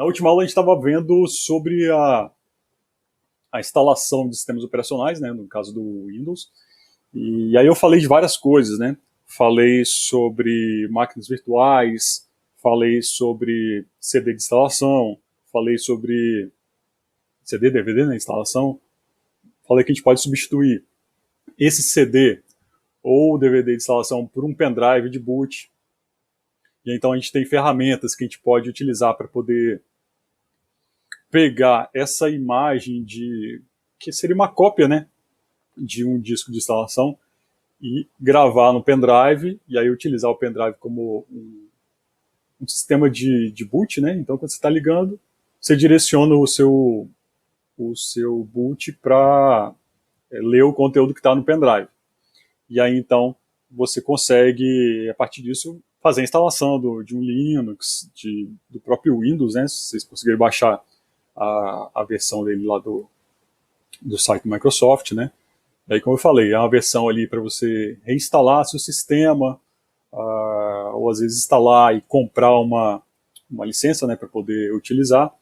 Na última aula a gente estava vendo sobre a instalação de sistemas operacionais, né, no caso do Windows, e aí eu falei de várias coisas, né? Falei sobre máquinas virtuais, falei sobre CD de instalação, falei sobre CD, DVD na instalação, falei que a gente pode substituir esse CD ou DVD de instalação por um pendrive de boot, e então a gente tem ferramentas que a gente pode utilizar para poder pegar essa imagem que seria uma cópia, né, de um disco de instalação e gravar no pendrive, e aí utilizar o pendrive como um sistema de boot, né? Então, quando você está ligando, você direciona o seu boot para ler o conteúdo que está no pendrive. E aí, então, você consegue, a partir disso, fazer a instalação de um Linux, do próprio Windows, né? Se vocês conseguirem baixar a versão dele lá do site do Microsoft, né? Aí, como eu falei, é uma versão ali para você reinstalar seu sistema, ou às vezes instalar e comprar uma licença, né, para poder utilizar.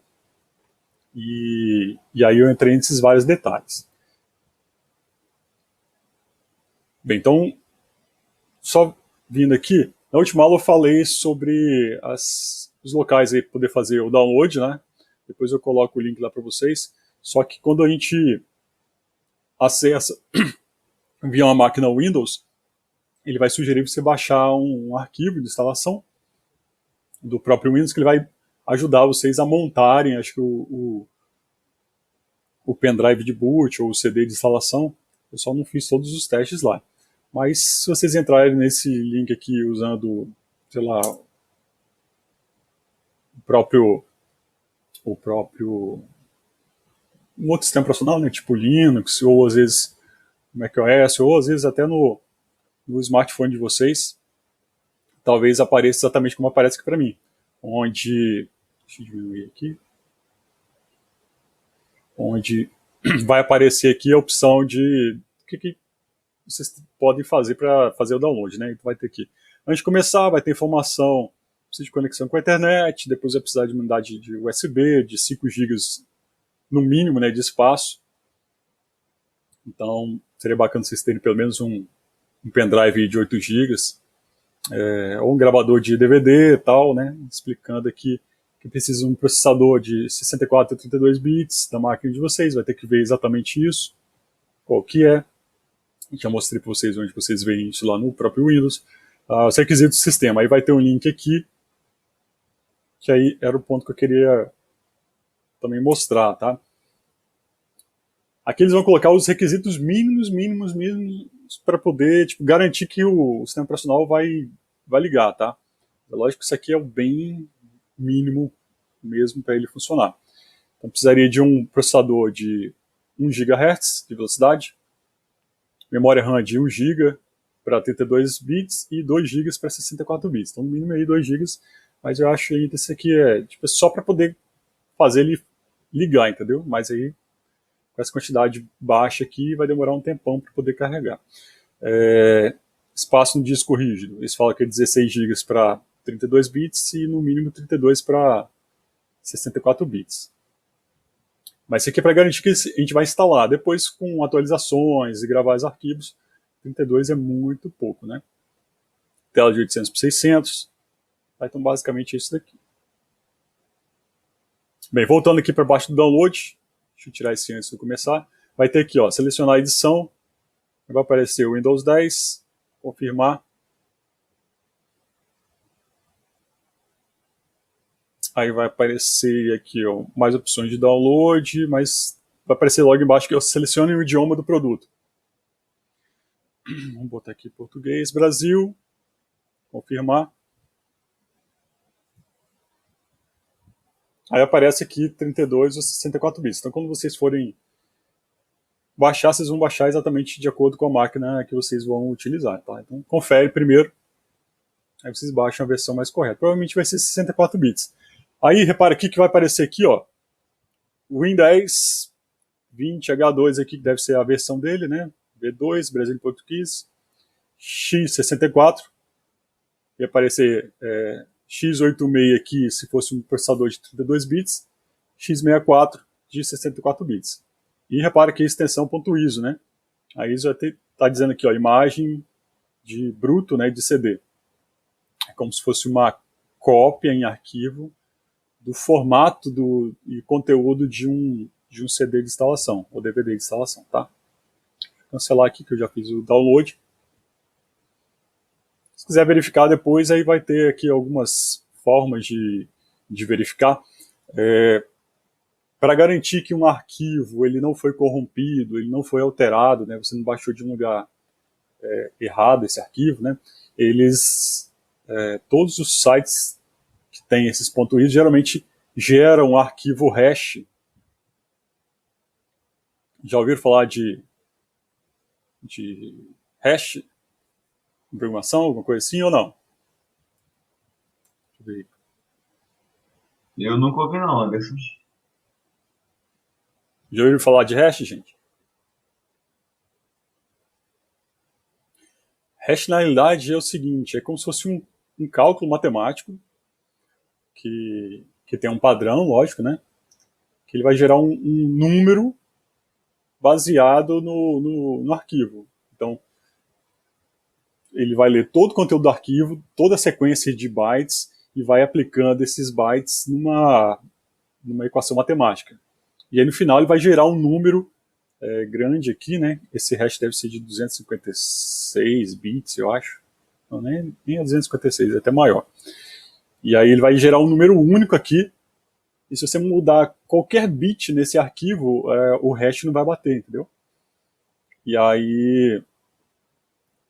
E aí eu entrei nesses vários detalhes. Bem, então, só vindo aqui, na última aula eu falei sobre os locais aí para poder fazer o download, né? Depois eu coloco o link lá para vocês. Só que quando a gente acessa via uma máquina Windows, ele vai sugerir você baixar um arquivo de instalação do próprio Windows, que ele vai ajudar vocês a montarem, acho que o pendrive de boot ou o CD de instalação. Eu só não fiz todos os testes lá. Mas se vocês entrarem nesse link aqui usando, sei lá, o próprio um outro sistema operacional, né, tipo Linux, ou às vezes macOS, ou às vezes até no smartphone de vocês, talvez apareça exatamente como aparece aqui para mim, onde, deixa eu diminuir aqui, onde vai aparecer aqui a opção de o que vocês podem fazer para fazer o download, né? Então vai ter aqui, antes de começar, vai ter informação, precisa de conexão com a internet, depois vai precisar de unidade de USB, de 5 GB no mínimo, né, de espaço. Então seria bacana vocês terem pelo menos um pendrive de 8 GB, ou um gravador de DVD e tal, né? Explicando aqui que precisa de um processador de 64 a 32 bits da máquina de vocês, vai ter que ver exatamente isso, qual que é. Já mostrei para vocês onde vocês veem isso lá no próprio Windows. Os requisitos do sistema, aí vai ter um link aqui, que aí era o ponto que eu queria também mostrar, tá? Aqui eles vão colocar os requisitos mínimos para poder garantir que o sistema operacional vai ligar, tá? É lógico que isso aqui é o bem mínimo mesmo para ele funcionar. Então precisaria de um processador de 1 GHz de velocidade, memória RAM de 1 GB para 32 bits e 2 GB para 64 bits. Então no mínimo aí 2 GB, mas eu acho que esse aqui é só para poder fazer ele ligar, entendeu? Mas aí com essa quantidade baixa aqui vai demorar um tempão para poder carregar. Espaço no disco rígido, eles falam que é 16 GB para 32 bits e no mínimo 32 para 64 bits. Mas isso aqui é para garantir que a gente vai instalar. Depois, com atualizações e gravar os arquivos, 32 é muito pouco, né? Tela de 800 por 600. Então, basicamente, é isso daqui. Bem, voltando aqui para baixo do download, deixa eu tirar esse antes de começar. Vai ter aqui, ó, selecionar a edição. Vai aparecer o Windows 10, confirmar. Aí vai aparecer aqui, ó, mais opções de download, mas vai aparecer logo embaixo que eu selecione o idioma do produto. Vamos botar aqui português, Brasil, confirmar. Aí aparece aqui 32 ou 64 bits. Então quando vocês forem baixar, vocês vão baixar exatamente de acordo com a máquina que vocês vão utilizar, tá? Então confere primeiro, aí vocês baixam a versão mais correta. Provavelmente vai ser 64 bits. Aí repara aqui que vai aparecer aqui, ó, Win 10 20H2 aqui, que deve ser a versão dele, né? B2, Brasil em português, X64, e aparecer x86 aqui, se fosse um processador de 32 bits, x64 de 64 bits. E repara que a extensão .iso, né? A ISO está dizendo aqui, ó, imagem de bruto, né, de CD. É como se fosse uma cópia em arquivo do formato e conteúdo de um CD de instalação, ou DVD de instalação, tá? Vou cancelar aqui que eu já fiz o download. Se quiser verificar depois, aí vai ter aqui algumas formas de verificar. Para garantir que um arquivo ele não foi corrompido, ele não foi alterado, né, você não baixou de um lugar errado esse arquivo, né, todos os sites que têm esses .is geralmente geram um arquivo hash. Já ouviram falar de hash em programação, alguma coisa assim ou não? Deixa eu ver. Eu nunca ouvi não, Anderson. Já ouviram falar de hash, gente? Hash, na realidade, é o seguinte, é como se fosse um cálculo matemático que tem um padrão, lógico, né? Que ele vai gerar um número baseado no arquivo. Então, ele vai ler todo o conteúdo do arquivo, toda a sequência de bytes, e vai aplicando esses bytes numa equação matemática. E aí, no final, ele vai gerar um número grande aqui, né? Esse hash deve ser de 256 bits, eu acho. Não, nem é 256, é até maior. E aí ele vai gerar um número único aqui, e se você mudar qualquer bit nesse arquivo, o hash não vai bater, entendeu? E aí,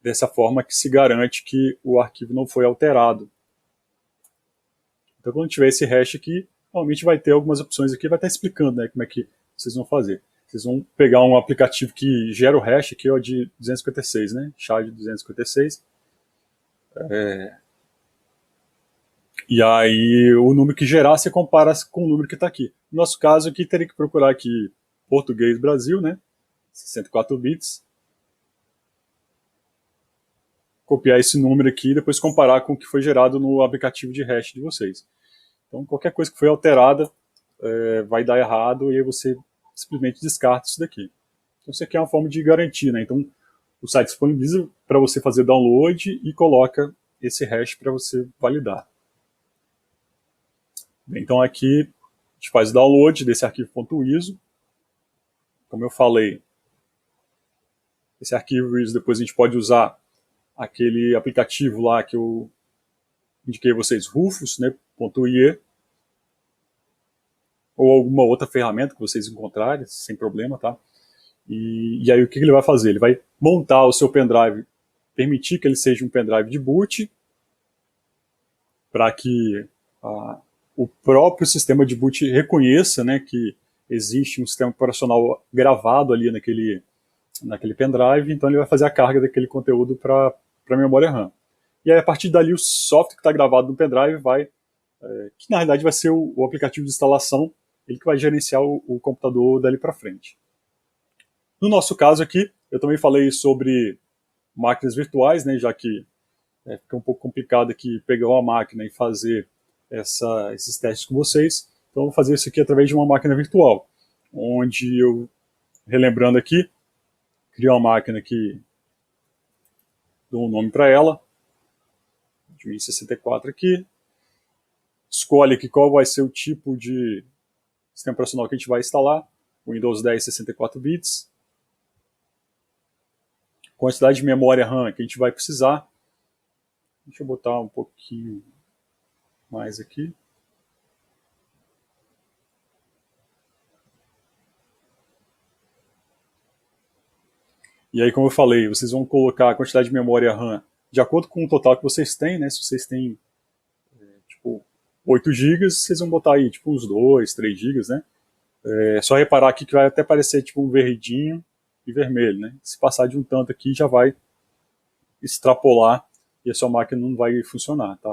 dessa forma que se garante que o arquivo não foi alterado. Então, quando tiver esse hash aqui, normalmente vai ter algumas opções aqui, vai estar explicando, né, como é que vocês vão fazer. Vocês vão pegar um aplicativo que gera o hash aqui, ó, de 256, né, SHA de 256. E aí, o número que gerar, você compara com o número que está aqui. No nosso caso aqui, teria que procurar aqui português Brasil, né, 64 bits. Copiar esse número aqui e depois comparar com o que foi gerado no aplicativo de hash de vocês. Então, qualquer coisa que foi alterada vai dar errado e aí você simplesmente descarta isso daqui. Então, isso aqui é uma forma de garantir, né? Então, o site disponibiliza para você fazer download e coloca esse hash para você validar. Bem, então, aqui a gente faz o download desse arquivo .iso. Como eu falei, esse arquivo ISO depois a gente pode usar aquele aplicativo lá que eu indiquei a vocês, Rufus, né, .ie, ou alguma outra ferramenta que vocês encontrarem, sem problema, tá? E aí o que ele vai fazer? Ele vai montar o seu pendrive, permitir que ele seja um pendrive de boot, para que o próprio sistema de boot reconheça, né, que existe um sistema operacional gravado ali naquele pendrive, então ele vai fazer a carga daquele conteúdo para a memória RAM. E aí, a partir dali, o software que está gravado no pendrive que na realidade vai ser o aplicativo de instalação, ele que vai gerenciar o computador dali para frente. No nosso caso aqui, eu também falei sobre máquinas virtuais, né, já que fica um pouco complicado aqui pegar uma máquina e fazer esses testes com vocês. Então, eu vou fazer isso aqui através de uma máquina virtual, onde eu, relembrando aqui, crio uma máquina que dou um nome para ela, de 64 aqui, escolhe aqui qual vai ser o tipo de sistema operacional que a gente vai instalar, Windows 10 64 bits, quantidade de memória RAM que a gente vai precisar, deixa eu botar um pouquinho mais aqui, e aí como eu falei, vocês vão colocar a quantidade de memória RAM de acordo com o total que vocês têm, né, se vocês têm tipo 8 GB, vocês vão botar aí tipo uns 2, 3 GB, né, é só reparar aqui que vai até aparecer tipo um verdinho e vermelho, né, se passar de um tanto aqui já vai extrapolar e a sua máquina não vai funcionar, tá?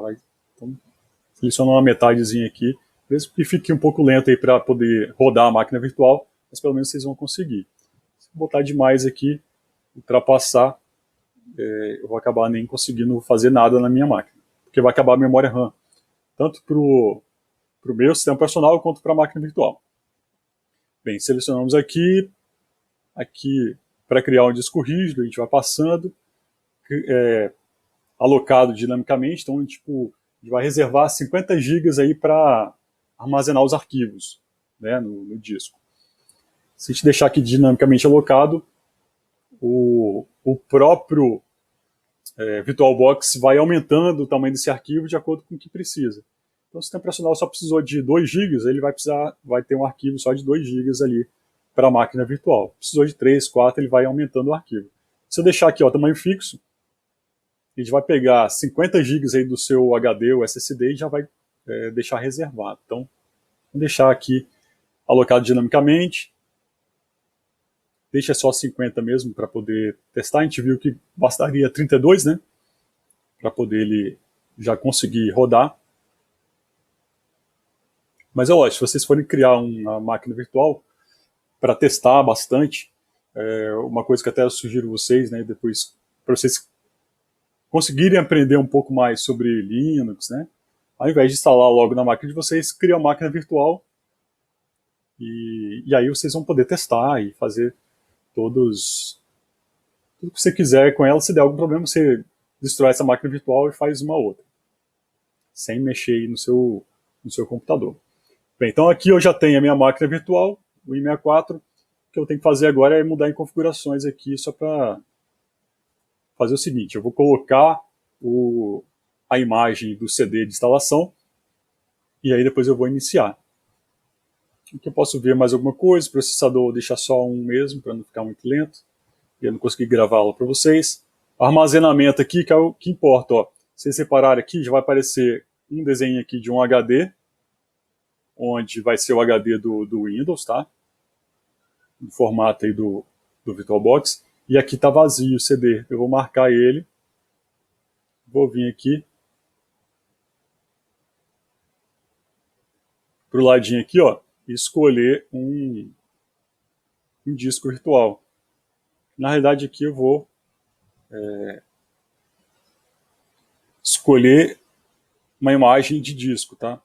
Então, seleciona uma metadezinha aqui, mesmo que fique um pouco lento aí para poder rodar a máquina virtual, mas pelo menos vocês vão conseguir. Se botar demais aqui, ultrapassar, eu vou acabar nem conseguindo fazer nada na minha máquina, porque vai acabar a memória RAM. tanto para o meu sistema operacional quanto para a máquina virtual. Bem, selecionamos aqui para criar um disco rígido, a gente vai passando, alocado dinamicamente, então a gente vai reservar 50 GB aí para armazenar os arquivos, né, no disco. Se a gente deixar aqui dinamicamente alocado, o próprio VirtualBox vai aumentando o tamanho desse arquivo de acordo com o que precisa. Então, se o sistema operacional só precisou de 2 GB, ele vai ter um arquivo só de 2 GB ali para a máquina virtual. Precisou de 3, 4, ele vai aumentando o arquivo. Se eu deixar aqui, tamanho fixo, ele vai pegar 50 GB aí do seu HD ou SSD e já vai deixar reservado. Então, vou deixar aqui alocado dinamicamente. Deixa só 50 mesmo para poder testar. A gente viu que bastaria 32, né? Para poder ele já conseguir rodar. Mas é lógico, se vocês forem criar uma máquina virtual para testar bastante, uma coisa que até eu sugiro vocês, né, depois, para vocês conseguirem aprender um pouco mais sobre Linux, né, ao invés de instalar logo na máquina de vocês, cria uma máquina virtual e aí vocês vão poder testar e fazer tudo que você quiser com ela. Se der algum problema, você destrói essa máquina virtual e faz uma outra, sem mexer no seu computador. Bem, então aqui eu já tenho a minha máquina virtual, o i64. O que eu tenho que fazer agora é mudar em configurações aqui, só para fazer o seguinte: eu vou colocar a imagem do CD de instalação e aí depois eu vou iniciar. Aqui eu posso ver mais alguma coisa, processador deixar só um mesmo, para não ficar muito lento, e eu não conseguir gravá-lo para vocês. Armazenamento aqui, que é o que importa. Ó. Se vocês separarem aqui, já vai aparecer um desenho aqui de um HD, onde vai ser o HD do Windows, tá? No formato aí do VirtualBox. E aqui está vazio o CD. Eu vou marcar ele. Vou vir aqui. Pro ladinho aqui, ó. E escolher um disco virtual. Na realidade aqui eu vou escolher uma imagem de disco, tá?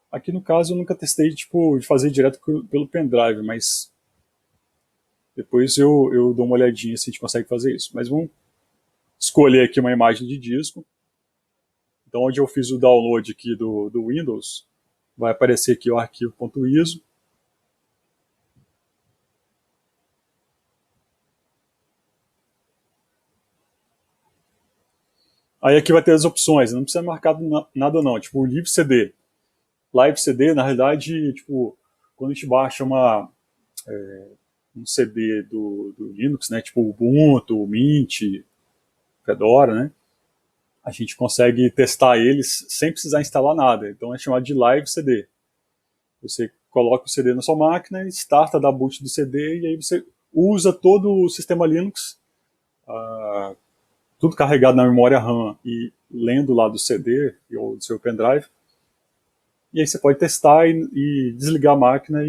Aqui no caso eu nunca testei de fazer direto pelo pendrive, mas depois eu dou uma olhadinha se a gente consegue fazer isso. Mas vamos escolher aqui uma imagem de disco. Então, onde eu fiz o download aqui do Windows, vai aparecer aqui o arquivo .iso. Aí aqui vai ter as opções, não precisa marcar nada não, tipo Live CD. Live CD, na realidade, quando a gente baixa um CD do Linux, né, tipo Ubuntu, Mint, Fedora, né, a gente consegue testar eles sem precisar instalar nada. Então é chamado de Live CD. Você coloca o CD na sua máquina, starta, dá boot do CD e aí você usa todo o sistema Linux, tudo carregado na memória RAM e lendo lá do CD ou do seu pendrive. E aí você pode testar e desligar a máquina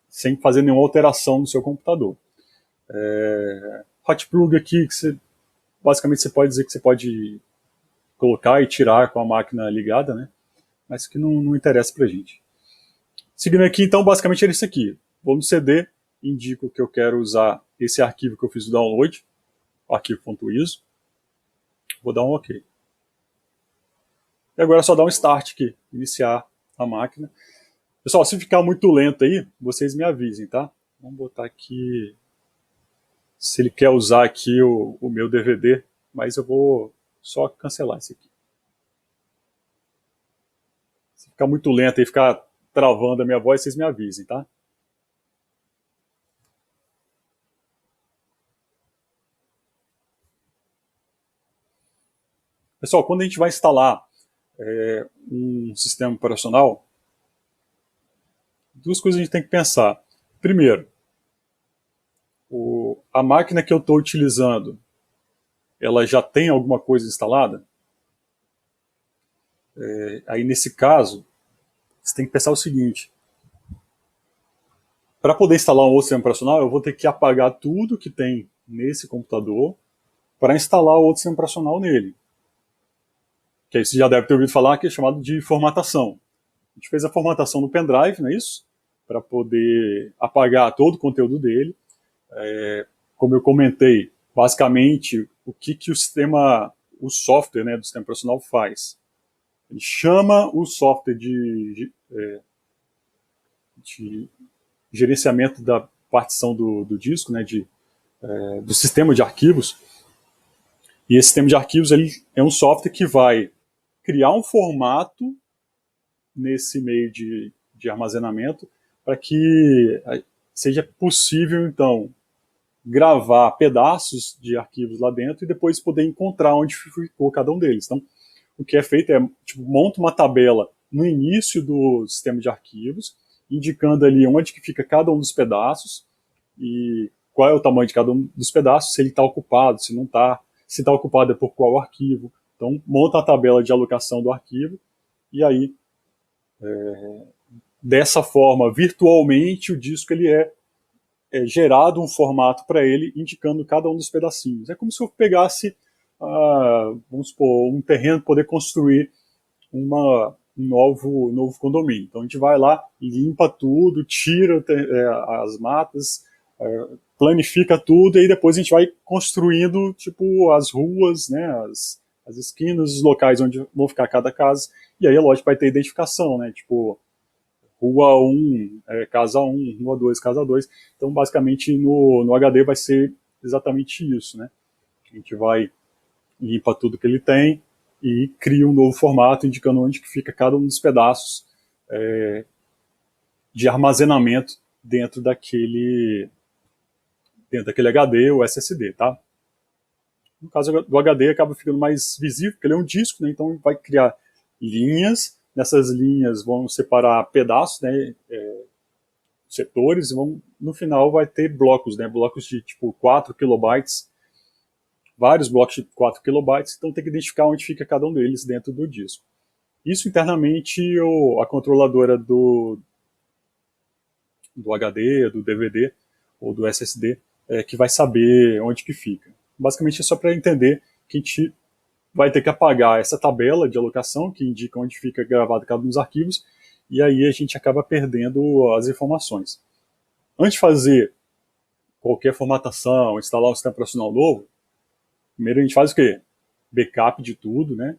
sem fazer nenhuma alteração no seu computador. Hot plug aqui, basicamente você pode dizer que você pode colocar e tirar com a máquina ligada, né? Mas que não interessa pra gente. Seguindo aqui, então, basicamente era isso aqui. Vou no CD, indico que eu quero usar esse arquivo que eu fiz o download, o arquivo.iso. Vou dar um OK. E agora é só dar um start aqui, iniciar a máquina. Pessoal, se ficar muito lento aí, vocês me avisem, tá? Vamos botar aqui, se ele quer usar aqui o meu DVD, mas eu vou só cancelar esse aqui. Se ficar muito lento e ficar travando a minha voz, vocês me avisem, tá? Pessoal, quando a gente vai instalar um sistema operacional, duas coisas a gente tem que pensar. Primeiro, a máquina que eu estou utilizando, ela já tem alguma coisa instalada? Aí nesse caso, você tem que pensar o seguinte: para poder instalar um outro sistema operacional, eu vou ter que apagar tudo que tem nesse computador para instalar o outro sistema operacional nele. que aí você já deve ter ouvido falar, que é chamado de formatação. A gente fez a formatação no pendrive, não é isso? Para poder apagar todo o conteúdo dele. Como eu comentei, basicamente, o que o sistema, o software, né, do sistema operacional faz? Ele chama o software de gerenciamento da partição do disco, né, do sistema de arquivos. E esse sistema de arquivos ele é um software que vai criar um formato nesse meio de armazenamento para que seja possível, então, gravar pedaços de arquivos lá dentro e depois poder encontrar onde ficou cada um deles. Então, o que é feito é, tipo, monta uma tabela no início do sistema de arquivos, indicando ali onde que fica cada um dos pedaços e qual é o tamanho de cada um dos pedaços, se ele está ocupado, se não está, se está ocupado é por qual arquivo. Então, monta a tabela de alocação do arquivo e aí, dessa forma, virtualmente, o disco ele é gerado um formato para ele, indicando cada um dos pedacinhos. É como se eu pegasse, vamos supor, um terreno, poder construir um novo condomínio. Então a gente vai lá, limpa tudo, tira as matas, planifica tudo, e aí depois a gente vai construindo tipo as ruas, né, as esquinas, os locais onde vão ficar cada casa, e aí é lógico vai ter identificação, né, tipo Rua 1, casa 1, Rua 2, casa 2. Então, basicamente, no HD vai ser exatamente isso, né? A gente vai limpa tudo que ele tem e cria um novo formato indicando onde que fica cada um dos pedaços de armazenamento dentro daquele HD ou SSD, tá? No caso do HD acaba ficando mais visível, porque ele é um disco, né? Então vai criar linhas, nessas linhas vão separar pedaços, né? Setores, e no final vai ter blocos, né? Blocos de tipo 4 kilobytes, vários blocos de 4 kilobytes, então tem que identificar onde fica cada um deles dentro do disco. Isso internamente a controladora do HD, do DVD ou do SSD que vai saber onde que fica. Basicamente é só para entender que a gente vai ter que apagar essa tabela de alocação que indica onde fica gravado cada um dos arquivos, e aí a gente acaba perdendo as informações. Antes de fazer qualquer formatação, instalar um sistema operacional novo, primeiro a gente faz o quê? Backup de tudo, né?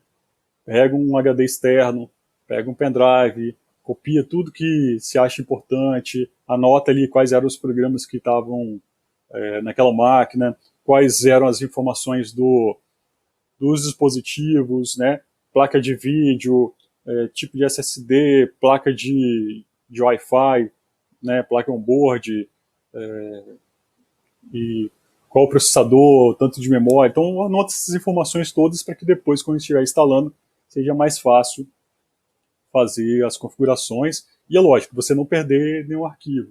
Pega um HD externo, pega um pendrive, copia tudo que se acha importante, anota ali quais eram os programas que estavam naquela máquina, quais eram as informações dos dispositivos, né? Placa de vídeo, tipo de SSD, placa de Wi-Fi, né? Placa on-board, e qual o processador, tanto de memória. Então, anota essas informações todas para que depois, quando estiver instalando, seja mais fácil fazer as configurações. E é lógico, você não perder nenhum arquivo.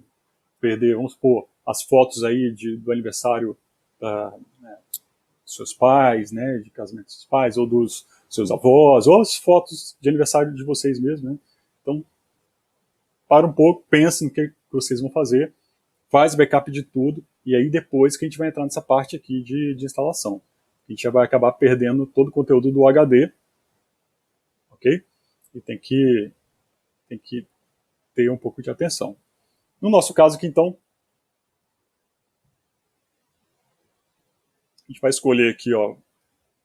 Perder, vamos supor, as fotos aí do aniversário dos seus pais, né, de casamento dos seus pais, ou dos seus avós, ou as fotos de aniversário de vocês mesmos, né? Então, para um pouco, pensa no que vocês vão fazer, faz backup de tudo, e aí depois que a gente vai entrar nessa parte aqui de instalação. A gente já vai acabar perdendo todo o conteúdo do HD, ok? E tem que ter um pouco de atenção. No nosso caso aqui, então, a gente vai escolher aqui, ó,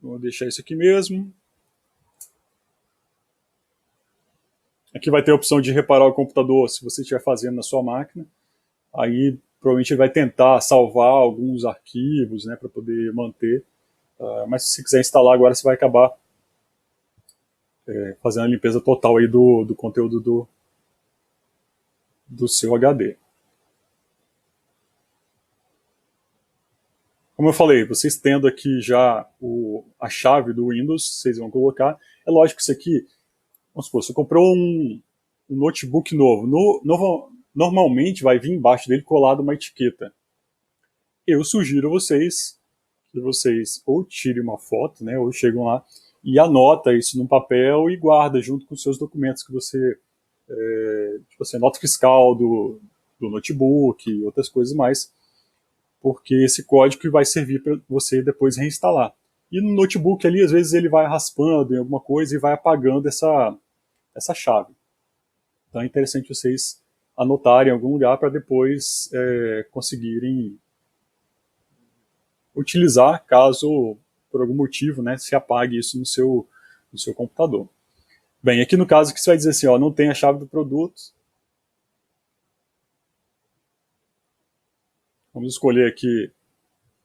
vou deixar isso aqui mesmo. Aqui vai ter a opção de reparar o computador se você estiver fazendo na sua máquina. Aí provavelmente ele vai tentar salvar alguns arquivos, né, para poder manter. Mas se você quiser instalar agora, você vai acabar fazendo a limpeza total aí do conteúdo do seu HD. Como eu falei, vocês tendo aqui já a chave do Windows, vocês vão colocar. É lógico que isso aqui, vamos supor, você comprou um notebook novo. Normalmente vai vir embaixo dele colado uma etiqueta. Eu sugiro a vocês que vocês ou tirem uma foto, né, ou chegam lá e anota isso num papel e guarda junto com os seus documentos que você, tipo assim, nota fiscal do notebook e outras coisas mais, porque esse código vai servir para você depois reinstalar. E no notebook ali, às vezes ele vai raspando em alguma coisa e vai apagando essa chave. Então é interessante vocês anotarem em algum lugar para depois conseguirem utilizar caso por algum motivo, né, se apague isso no seu computador. Bem, aqui no caso que você vai dizer assim, ó, não tem a chave do produto. Vamos escolher aqui,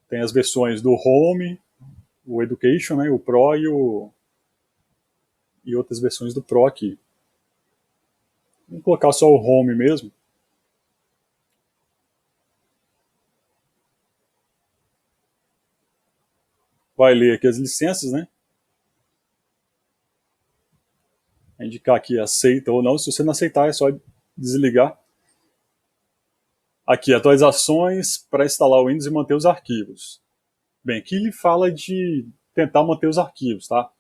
tem as versões do Home, o Education, né, o Pro e outras versões do Pro aqui. Vamos colocar só o Home mesmo. Vai ler aqui as licenças, né? Indicar aqui aceita ou não. Se você não aceitar, é só desligar. Aqui, atualizações para instalar o Windows e manter os arquivos. Bem, aqui ele fala de tentar manter os arquivos, tá?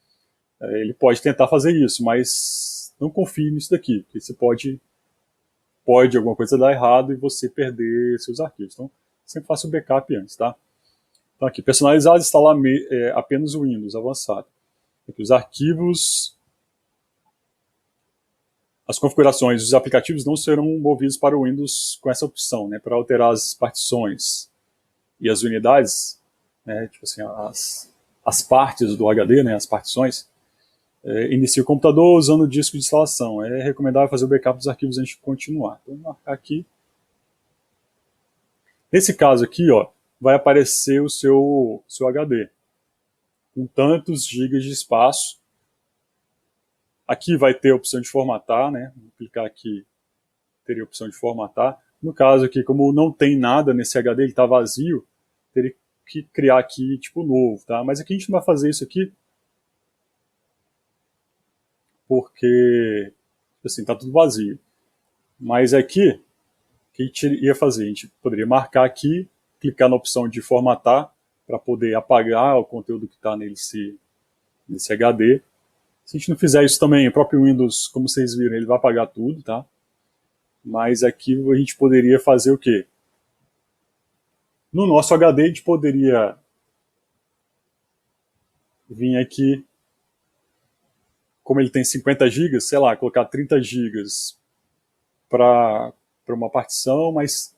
Ele pode tentar fazer isso, mas não confie nisso daqui, porque você pode alguma coisa dar errado e você perder seus arquivos. Então, sempre faça o backup antes, tá? Então aqui, personalizado, instalar apenas o Windows avançado. Aqui, os arquivos, as configurações dos aplicativos não serão movidos para o Windows com essa opção, né? Para alterar as partições e as unidades, né? Tipo assim, as partes do HD, né? As partições. Inicie o computador usando o disco de instalação. É recomendável fazer o backup dos arquivos antes de continuar. Então, vou marcar aqui. Nesse caso aqui, ó, vai aparecer o seu HD com tantos gigas de espaço. Aqui vai ter a opção de formatar, né? Vou clicar aqui, teria a opção de formatar. No caso aqui, como não tem nada nesse HD, ele está vazio, teria que criar aqui tipo novo, tá? Mas aqui a gente não vai fazer isso aqui, porque assim, tá tudo vazio. Mas aqui, o que a gente ia fazer? A gente poderia marcar aqui, clicar na opção de formatar, para poder apagar o conteúdo que está nesse HD. Se a gente não fizer isso também, o próprio Windows, como vocês viram, ele vai apagar tudo, tá? Mas aqui a gente poderia fazer o quê? No nosso HD a gente poderia vir aqui, como ele tem 50 GB, sei lá, colocar 30 GB para uma partição, mas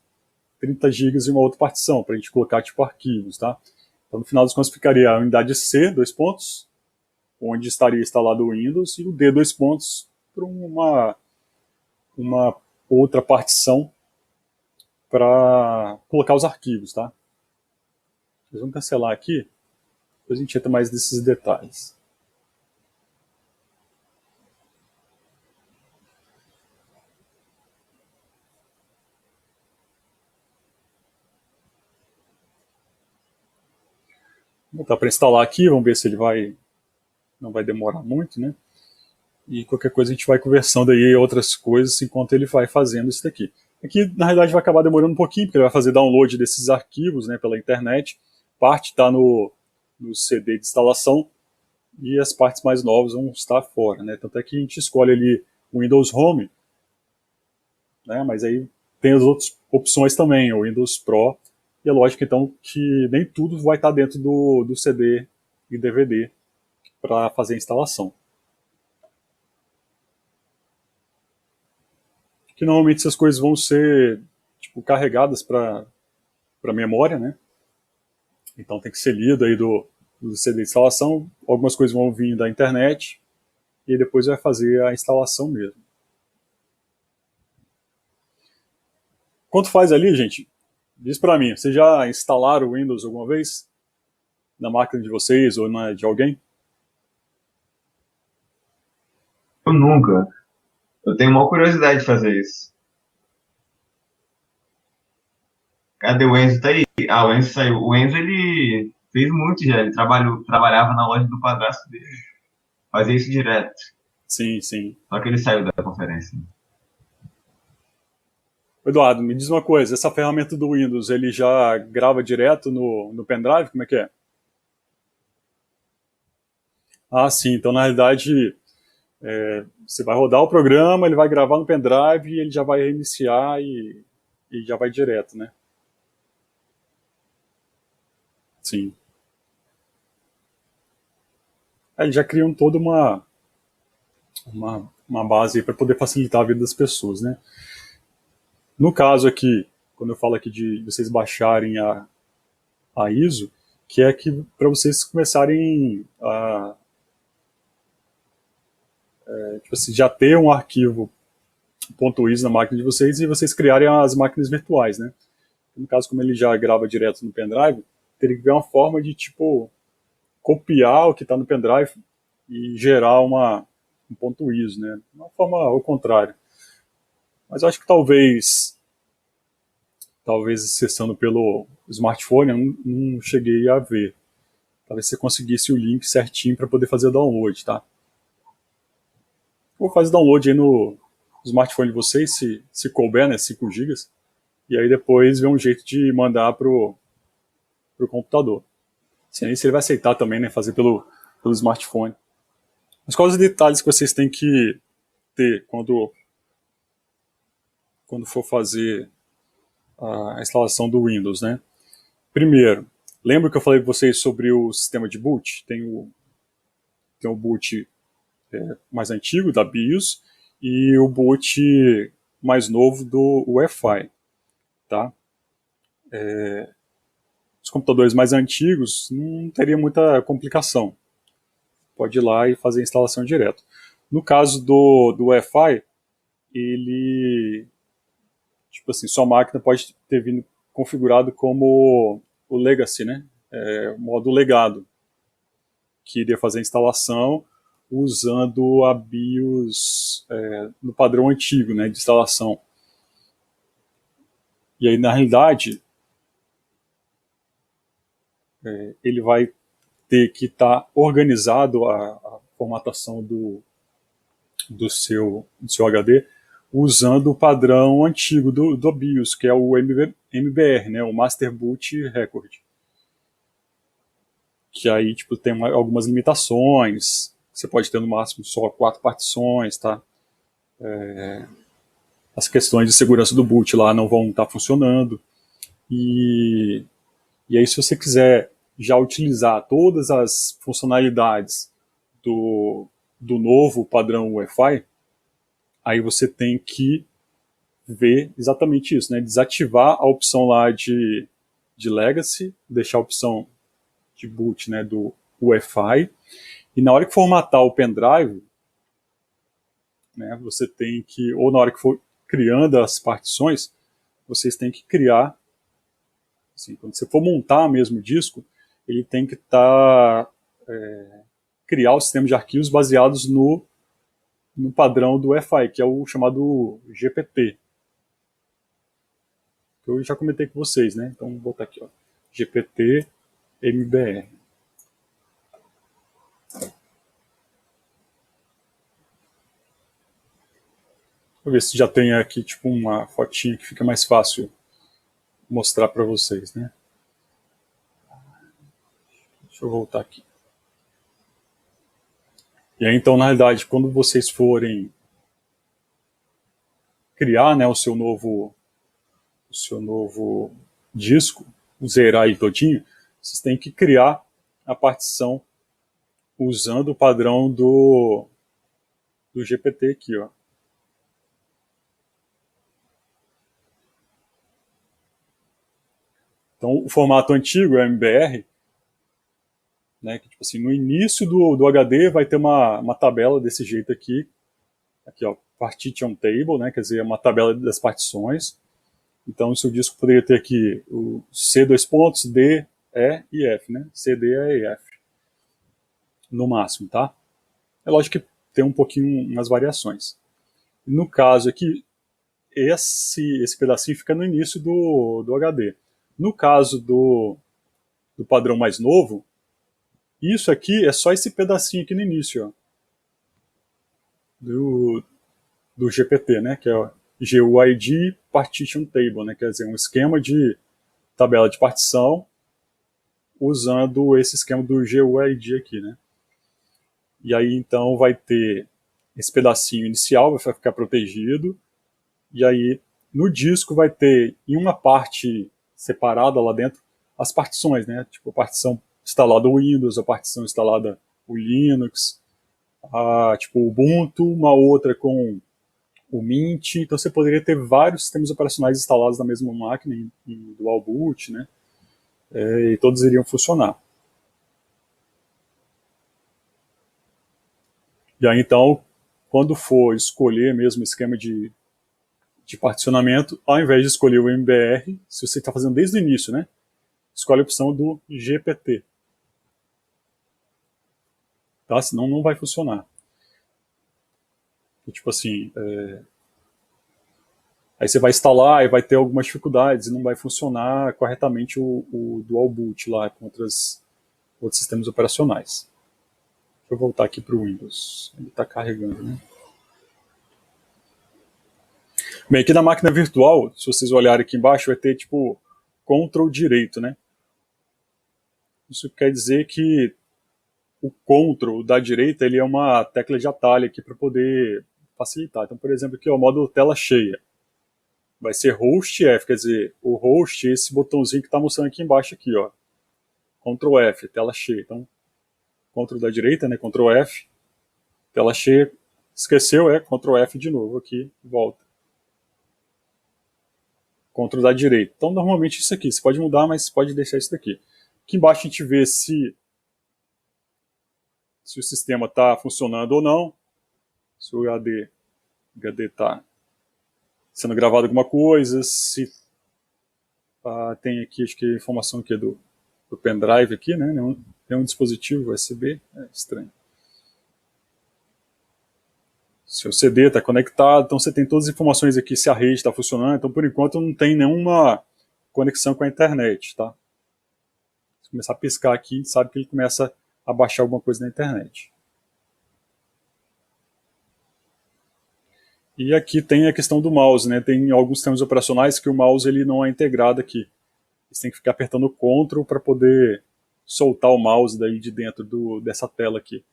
30 GB em uma outra partição, para a gente colocar tipo arquivos, tá? Então no final das contas ficaria a unidade C, dois pontos, onde estaria instalado o Windows, e o D, dois pontos, para uma outra partição para colocar os arquivos, tá? Vamos cancelar aqui, depois a gente entra mais nesses detalhes. Vou botar para instalar aqui, vamos ver se ele não vai demorar muito, né? E qualquer coisa a gente vai conversando aí outras coisas enquanto ele vai fazendo isso daqui. Aqui, na realidade, vai acabar demorando um pouquinho, porque ele vai fazer download desses arquivos, né, pela internet. Parte está no CD de instalação e as partes mais novas vão estar fora, né? Tanto é que a gente escolhe ali o Windows Home, né, mas aí tem as outras opções também, o Windows Pro, e é lógico então que nem tudo vai estar dentro do CD e DVD para fazer a instalação. Que normalmente essas coisas vão ser tipo, carregadas para memória, né? Então tem que ser lido aí do CD de instalação, algumas coisas vão vir da internet e depois vai fazer a instalação mesmo. Quanto faz ali, gente? Diz para mim, vocês já instalaram o Windows alguma vez? Na máquina de vocês ou na de alguém? Eu nunca. Eu tenho uma curiosidade de fazer isso. Cadê o Enzo? Tá aí. Ah, o Enzo saiu. O Enzo, ele fez muito já. Ele trabalhava na loja do padrasto dele. Fazia isso direto. Sim, sim. Só que ele saiu da conferência. Eduardo, me diz uma coisa, essa ferramenta do Windows, ele já grava direto no pendrive? Como é que é? Ah, sim, então na realidade você vai rodar o programa, ele vai gravar no pendrive e ele já vai reiniciar e já vai direto, né? Sim. Eles já criam toda uma base para poder facilitar a vida das pessoas, né? No caso aqui, quando eu falo aqui de vocês baixarem a ISO, que é que para vocês começarem a tipo assim, já ter um arquivo .is na máquina de vocês e vocês criarem as máquinas virtuais, né? No caso, como ele já grava direto no pendrive, teria que ver uma forma de tipo copiar o que está no pendrive e gerar um .is, né? Uma forma ao contrário. Mas eu acho que talvez acessando pelo smartphone, eu não cheguei a ver. Talvez você conseguisse o link certinho para poder fazer o download, tá? Ou faz download aí no smartphone de vocês, se couber, né, 5 gigas, e aí depois vê um jeito de mandar pro computador. Sei se ele vai aceitar também, né, fazer pelo smartphone. Mas quais os detalhes que vocês têm que ter quando for fazer a instalação do Windows, né? Primeiro, lembra que eu falei para vocês sobre o sistema de boot? Tem o boot mais antigo da BIOS e o boot mais novo do UEFI, tá? Os computadores mais antigos não teria muita complicação. Pode ir lá e fazer a instalação direto. No caso do UEFI, ele, tipo assim, sua máquina pode ter vindo configurado como o Legacy, né? O modo legado, que iria fazer a instalação usando a BIOS no padrão antigo, né, de instalação. E aí, na realidade, ele vai ter que estar organizado a formatação do seu HD usando o padrão antigo do BIOS, que é o MBR, né, o Master Boot Record. Que aí tipo, tem algumas limitações, você pode ter no máximo só 4 partições, tá? As questões de segurança do boot lá não vão estar funcionando. E aí, se você quiser já utilizar todas as funcionalidades do novo padrão UEFI, aí você tem que ver exatamente isso, né? Desativar a opção lá de Legacy, deixar a opção de boot, né, do UEFI, e na hora que formatar o pendrive, né, você tem que, ou na hora que for criando as partições, vocês têm que criar, assim, quando você for montar mesmo o disco, ele tem que criar o sistema de arquivos baseados no padrão do UEFI, que é o chamado GPT. Que eu já comentei com vocês, né? Então vou botar aqui, ó, GPT MBR. Vou ver se já tem aqui tipo uma fotinha que fica mais fácil mostrar para vocês, né? Deixa eu voltar aqui. E aí, então, na realidade, quando vocês forem criar, né, o seu novo disco, zerar aí todinho, vocês têm que criar a partição usando o padrão do GPT aqui, ó. Então, o formato antigo é MBR, né, que tipo assim, no início do HD vai ter uma tabela desse jeito aqui, ó, partition table, né, quer dizer, uma tabela das partições. Então, o seu disco poderia ter aqui o C, dois pontos, D, E e F, né, C, D, E e F, no máximo, tá? É lógico que tem um pouquinho umas variações. No caso aqui, esse pedacinho fica no início do HD. No caso do padrão mais novo, isso aqui é só esse pedacinho aqui no início, ó, do GPT, né, que é o GUID Partition Table, né, quer dizer, um esquema de tabela de partição usando esse esquema do GUID aqui, né. E aí, então, vai ter esse pedacinho inicial, vai ficar protegido, e aí, no disco, vai ter, em uma parte separada lá dentro, as partições, né, tipo, a partição instalada Windows, a partição instalada o Linux, tipo o Ubuntu, uma outra com o Mint. Então você poderia ter vários sistemas operacionais instalados na mesma máquina, em dual boot, né? E todos iriam funcionar. E aí então, quando for escolher mesmo o esquema de particionamento, ao invés de escolher o MBR, se você está fazendo desde o início, né? Escolhe a opção do GPT. Tá? Senão não vai funcionar. E, tipo assim, aí você vai instalar e vai ter algumas dificuldades e não vai funcionar corretamente o dual boot lá com outros sistemas operacionais. Deixa eu voltar aqui para o Windows. Ele está carregando, né? Bem, aqui na máquina virtual, se vocês olharem aqui embaixo, vai ter tipo Ctrl direito, né? Isso quer dizer que o Ctrl da direita ele é uma tecla de atalho aqui para poder facilitar. Então, por exemplo, aqui o modo tela cheia. Vai ser Host F, quer dizer, o Host é esse botãozinho que está mostrando aqui embaixo aqui, ó. Ctrl F, tela cheia. Então, Ctrl da direita, né? Ctrl F, tela cheia. Esqueceu, Ctrl F de novo aqui, volta. Ctrl da direita. Então, normalmente isso aqui, você pode mudar, mas você pode deixar isso daqui. Aqui embaixo a gente vê se o sistema está funcionando ou não, se o HD está sendo gravado alguma coisa, se tem aqui, acho que a informação aqui do pendrive aqui, né? É um dispositivo USB, estranho. Se o CD está conectado, então você tem todas as informações aqui, se a rede está funcionando, então por enquanto não tem nenhuma conexão com a internet, tá? Se começar a piscar aqui, a gente sabe que ele começa a baixar alguma coisa na internet. E aqui tem a questão do mouse, né? Tem alguns sistemas operacionais que o mouse ele não é integrado aqui. Você tem que ficar apertando o Ctrl para poder soltar o mouse daí de dentro dessa tela aqui.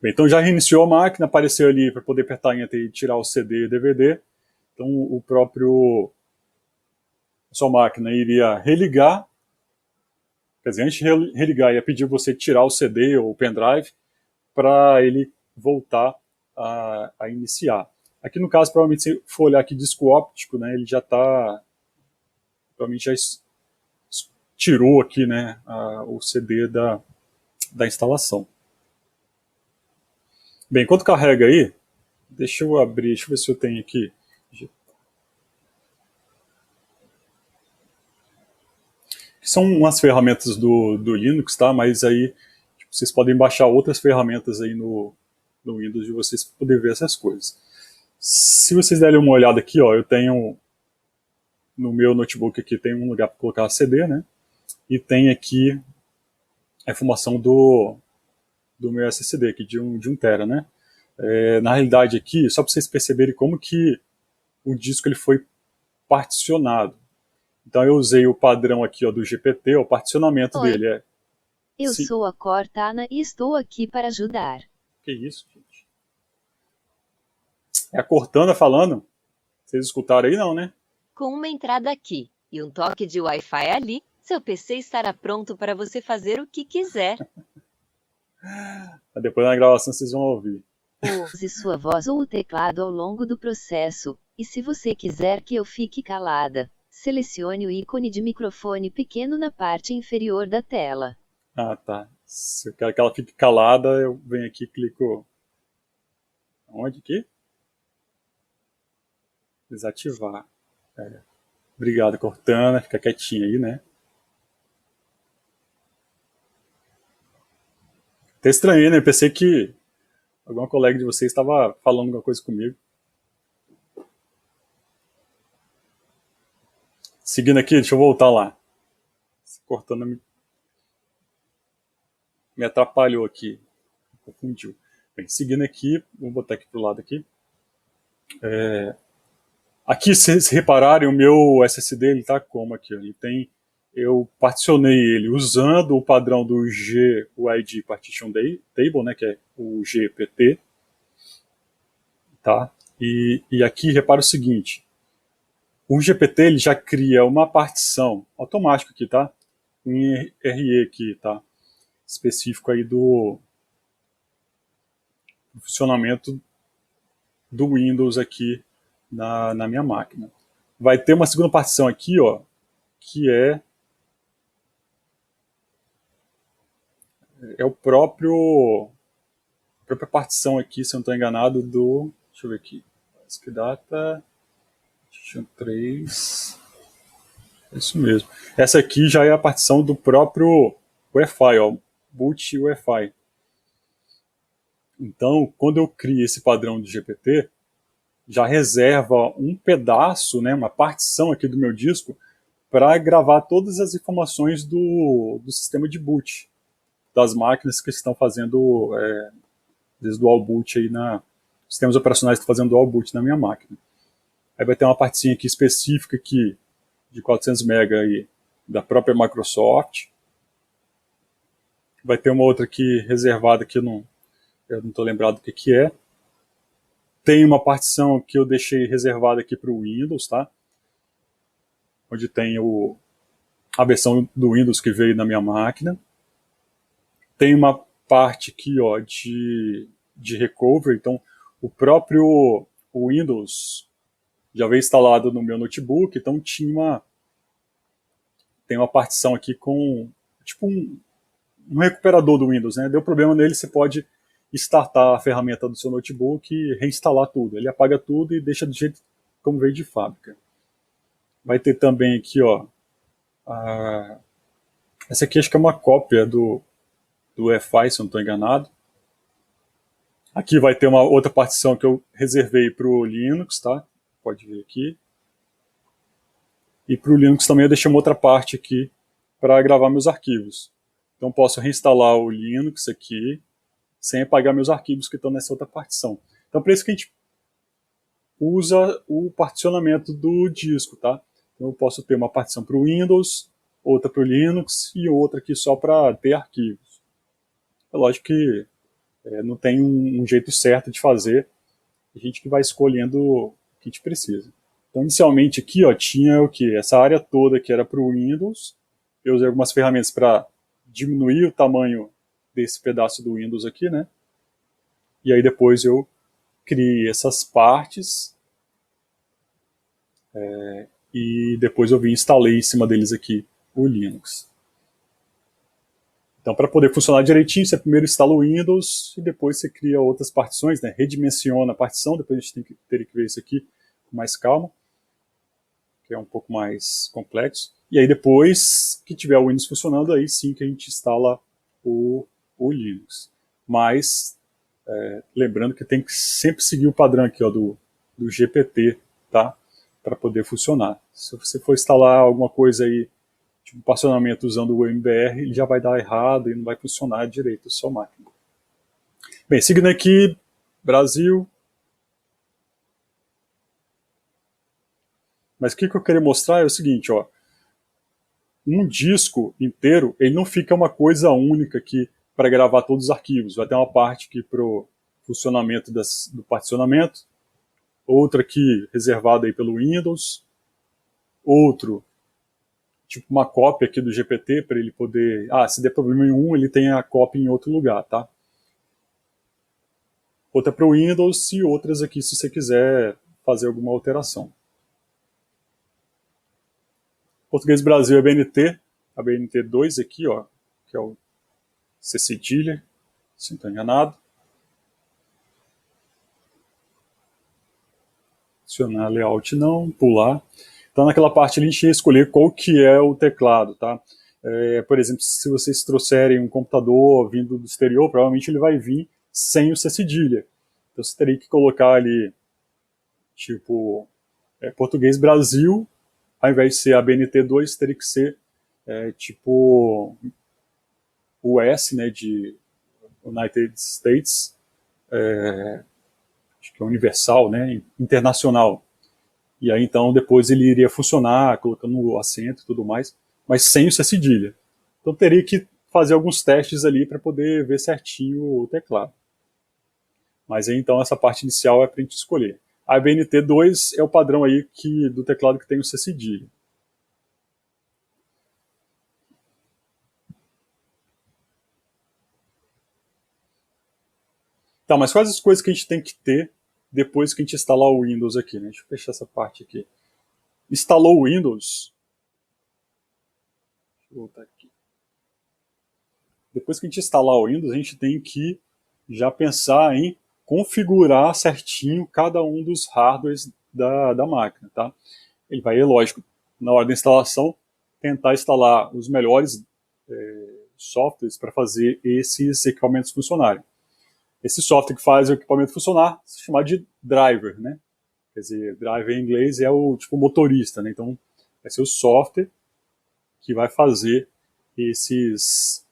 Bem, então já reiniciou a máquina, apareceu ali para poder apertar Enter e tirar o CD e DVD. Então a sua máquina iria religar. Quer dizer, antes de religar, ia pedir você tirar o CD ou o pendrive para ele voltar a iniciar. Aqui no caso, provavelmente, se for olhar aqui disco óptico, né, ele já está, provavelmente já tirou aqui, né, o CD da instalação. Bem, enquanto carrega aí, deixa eu abrir, deixa eu ver se eu tenho aqui. São umas ferramentas do Linux, tá? Mas aí tipo, vocês podem baixar outras ferramentas aí no Windows de vocês para poder ver essas coisas. Se vocês derem uma olhada aqui, ó, eu tenho no meu notebook aqui tem um lugar para colocar CD, né? E tem aqui a informação do meu SSD aqui de 1 tera, né? Na realidade aqui, só para vocês perceberem como que o disco ele foi particionado. Então eu usei o padrão aqui ó, do GPT, o particionamento Oi. dele Eu sou a Cortana e estou aqui para ajudar. Que isso, gente? É a Cortana falando? Vocês escutaram aí não, né? Com uma entrada aqui e um toque de Wi-Fi ali, seu PC estará pronto para você fazer o que quiser. Depois na gravação vocês vão ouvir. Use sua voz ou o teclado ao longo do processo, e se você quiser que eu fique calada, selecione o ícone de microfone pequeno na parte inferior da tela. Ah, tá. Se eu quero que ela fique calada, eu venho aqui e clico... Onde aqui? Desativar. Obrigado, Cortana. Fica quietinha aí, né? Até estranhei, né? Eu pensei que alguma colega de vocês estava falando alguma coisa comigo. Seguindo aqui, deixa eu voltar lá. Cortana me atrapalhou aqui. Confundiu. Bem, seguindo aqui, vou botar aqui pro lado aqui. Aqui, se vocês repararem, o meu SSD ele tá como aqui? Ele tem, eu particionei ele usando o padrão do GUID Partition Table, né, que é o GPT, tá? E aqui, repara o seguinte, o GPT ele já cria uma partição automática aqui, tá? Um RE aqui, tá? Específico aí do funcionamento do Windows aqui na minha máquina. Vai ter uma segunda partição aqui, ó, que é a própria partição aqui, se eu não estou enganado, deixa eu ver aqui, ASCII Data 3, é isso mesmo. Essa aqui já é a partição do próprio UEFI, ó, boot UEFI. Então, quando eu crio esse padrão de GPT, já reserva um pedaço, né, uma partição aqui do meu disco, para gravar todas as informações do sistema de boot, das máquinas que estão fazendo desde dual boot aí sistemas operacionais que estão fazendo dual boot na minha máquina. Aí vai ter uma partezinha aqui específica aqui de 400 MB aí da própria Microsoft. Vai ter uma outra aqui reservada que eu não estou lembrado do que é. Tem uma partição que eu deixei reservada aqui para o Windows, tá? Onde tem a versão do Windows que veio na minha máquina. Tem uma parte aqui, ó, de recovery. Então, o próprio Windows já veio instalado no meu notebook, então tem uma partição aqui com tipo um recuperador do Windows, né? Deu problema nele, você pode startar a ferramenta do seu notebook e reinstalar tudo. Ele apaga tudo e deixa do jeito como veio de fábrica. Vai ter também aqui, ó, essa aqui acho que é uma cópia do UEFI, se eu não estou enganado. Aqui vai ter uma outra partição que eu reservei para o Linux, tá? Pode ver aqui. E para o Linux também eu deixei uma outra parte aqui para gravar meus arquivos. Então posso reinstalar o Linux aqui, sem apagar meus arquivos que estão nessa outra partição. Então para isso que a gente usa o particionamento do disco, tá? Então eu posso ter uma partição para o Windows, outra para o Linux e outra aqui só para ter arquivos. É lógico que não tem um jeito certo de fazer, a gente que vai escolhendo o que a gente precisa. Então inicialmente aqui, ó, tinha o que? Essa área toda que era para o Windows. Eu usei algumas ferramentas para diminuir o tamanho desse pedaço do Windows aqui, né? E aí depois eu criei essas partes e depois eu instalei em cima deles aqui o Linux. Então, para poder funcionar direitinho, você primeiro instala o Windows e depois você cria outras partições, né? Redimensiona a partição, depois a gente teria que ver isso aqui com mais calma, que é um pouco mais complexo. E aí depois que tiver o Windows funcionando, aí sim que a gente instala o Linux. Mas, lembrando que tem que sempre seguir o padrão aqui, ó, do GPT, tá? Para poder funcionar. Se você for instalar alguma coisa aí, tipo particionamento usando o MBR, ele já vai dar errado e não vai funcionar direito a sua máquina. Bem, seguindo aqui, Brasil. Mas o que eu queria mostrar é o seguinte, ó. Um disco inteiro, ele não fica uma coisa única aqui para gravar todos os arquivos. Vai ter uma parte aqui para o funcionamento do particionamento, outra aqui reservada aí pelo Windows, outro tipo uma cópia aqui do GPT para ele poder... se der problema em um, ele tem a cópia em outro lugar, tá? Outra para o Windows e outras aqui se você quiser fazer alguma alteração. Português Brasil é BNT, a BNT2 aqui, ó, que é o C cedilha, se não estou enganado. Adicionar layout não, pular. Então naquela parte a gente ia escolher qual que é o teclado, tá? Por exemplo, se vocês trouxerem um computador vindo do exterior, provavelmente ele vai vir sem o C cedilha. Então você teria que colocar ali, tipo, Português Brasil, ao invés de ser a BNT2, teria que ser tipo US, né, de United States, acho que é universal, né, internacional. E aí então depois ele iria funcionar, colocando o acento e tudo mais, mas sem o C cedilha. Então teria que fazer alguns testes ali para poder ver certinho o teclado. Mas aí então essa parte inicial é para a gente escolher. A IBNT2 é o padrão aí do teclado que tem o C cedilha. Tá, mas quais as coisas que a gente tem que ter depois que a gente instalar o Windows aqui, né? Deixa eu fechar essa parte aqui. Instalou o Windows. Deixa eu voltar aqui. Depois que a gente instalar o Windows, a gente tem que já pensar em configurar certinho cada um dos hardwares da máquina, tá? Ele vai, lógico, na hora da instalação, tentar instalar os melhores softwares para fazer esses equipamentos funcionarem. Esse software que faz o equipamento funcionar se chama de driver, né? Quer dizer, driver em inglês é o tipo motorista, né? Então, vai ser o software que vai fazer esses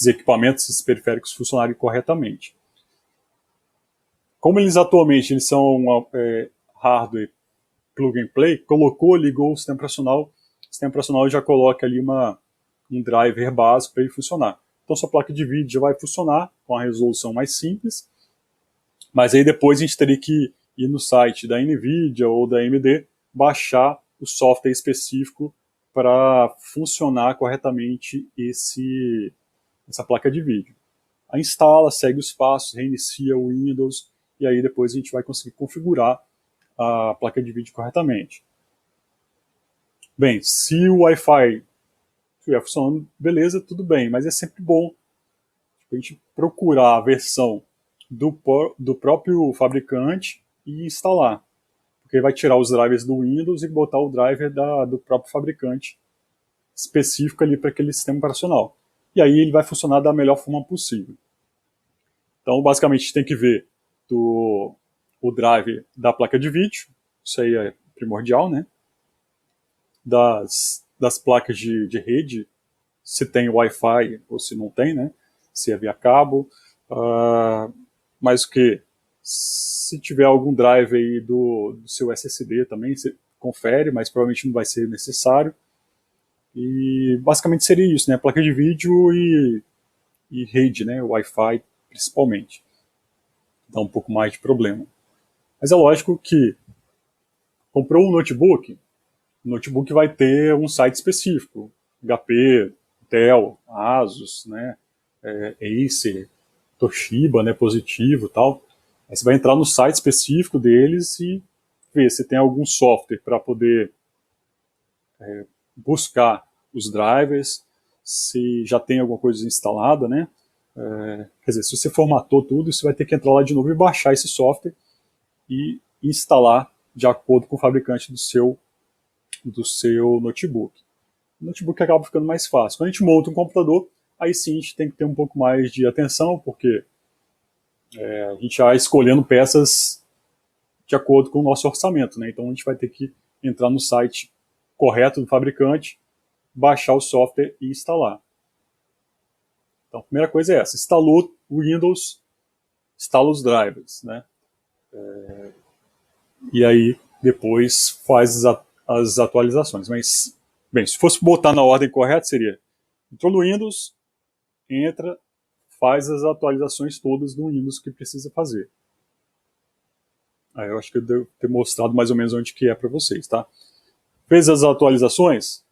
equipamentos, esses periféricos funcionarem corretamente. Como eles atualmente são hardware plug and play, colocou, ligou o sistema operacional já coloca ali um driver básico para ele funcionar. Então sua placa de vídeo já vai funcionar com a resolução mais simples, mas aí depois a gente teria que ir no site da NVIDIA ou da AMD, baixar o software específico para funcionar corretamente essa placa de vídeo. Aí instala, segue os passos, reinicia o Windows, e aí depois a gente vai conseguir configurar a placa de vídeo corretamente. Bem, se o Wi-Fi estiver funcionando, beleza, tudo bem, mas é sempre bom a gente procurar a versão do próprio fabricante e instalar, porque ele vai tirar os drivers do Windows e botar o driver do próprio fabricante específico ali para aquele sistema operacional. E aí ele vai funcionar da melhor forma possível. Então, basicamente, a gente tem que ver o driver da placa de vídeo, isso aí é primordial, né? Das placas de rede, se tem Wi-Fi ou se não tem, né? Se é via cabo. Mas o que? Se tiver algum drive aí do seu SSD também, você confere, mas provavelmente não vai ser necessário. E basicamente seria isso, né? Placa de vídeo e rede, né? Wi-Fi principalmente. Dá um pouco mais de problema. Mas é lógico que comprou um notebook, o notebook vai ter um site específico, HP, Dell, Asus, né, Acer, Toshiba, né, Positivo e tal. Aí você vai entrar no site específico deles e ver se tem algum software para poder buscar os drivers, se já tem alguma coisa instalada, né? Quer dizer, se você formatou tudo, você vai ter que entrar lá de novo e baixar esse software e instalar de acordo com o fabricante do seu notebook. O notebook acaba ficando mais fácil. Quando a gente monta um computador, aí sim a gente tem que ter um pouco mais de atenção, porque a gente vai escolhendo peças de acordo com o nosso orçamento, né? Então a gente vai ter que entrar no site correto do fabricante, baixar o software e instalar. Então a primeira coisa é essa, instalou o Windows, instala os drivers, né? E aí depois faz as atualizações. Mas, bem, se fosse botar na ordem correta, seria entrou no Windows, entra, faz as atualizações todas do Windows que precisa fazer. Aí eu acho que eu devo ter mostrado mais ou menos onde que é para vocês, tá? Fez as atualizações?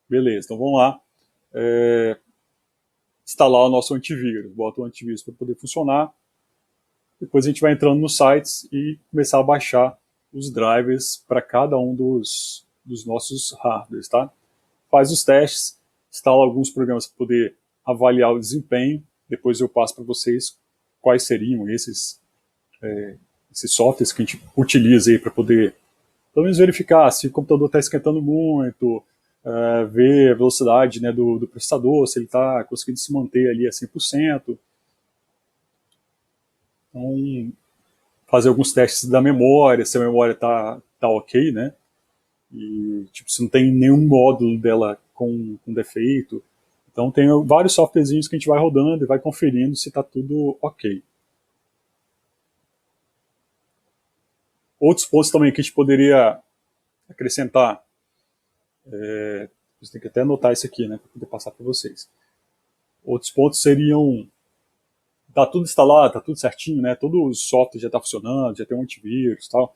Beleza, então vamos lá. Instalar o nosso antivírus. Bota o antivírus para poder funcionar. Depois a gente vai entrando nos sites e começar a baixar os drivers para cada um dos nossos hardwares, tá? Faz os testes, instala alguns programas para poder avaliar o desempenho. Depois eu passo para vocês quais seriam esses softwares que a gente utiliza aí para poder, pelo menos, verificar se o computador está esquentando muito, ver a velocidade, né, do processador, se ele está conseguindo se manter ali a 100%. Então, fazer alguns testes da memória, se a memória tá ok, né? E tipo, se não tem nenhum módulo dela com defeito. Então tem vários softwarezinhos que a gente vai rodando e vai conferindo se está tudo ok. Outros pontos também que a gente poderia acrescentar, você tem que até anotar isso aqui, né, para poder passar para vocês. Outros pontos seriam tá tudo instalado, tá tudo certinho, né? Todo o software já está funcionando, já tem um antivírus e tal.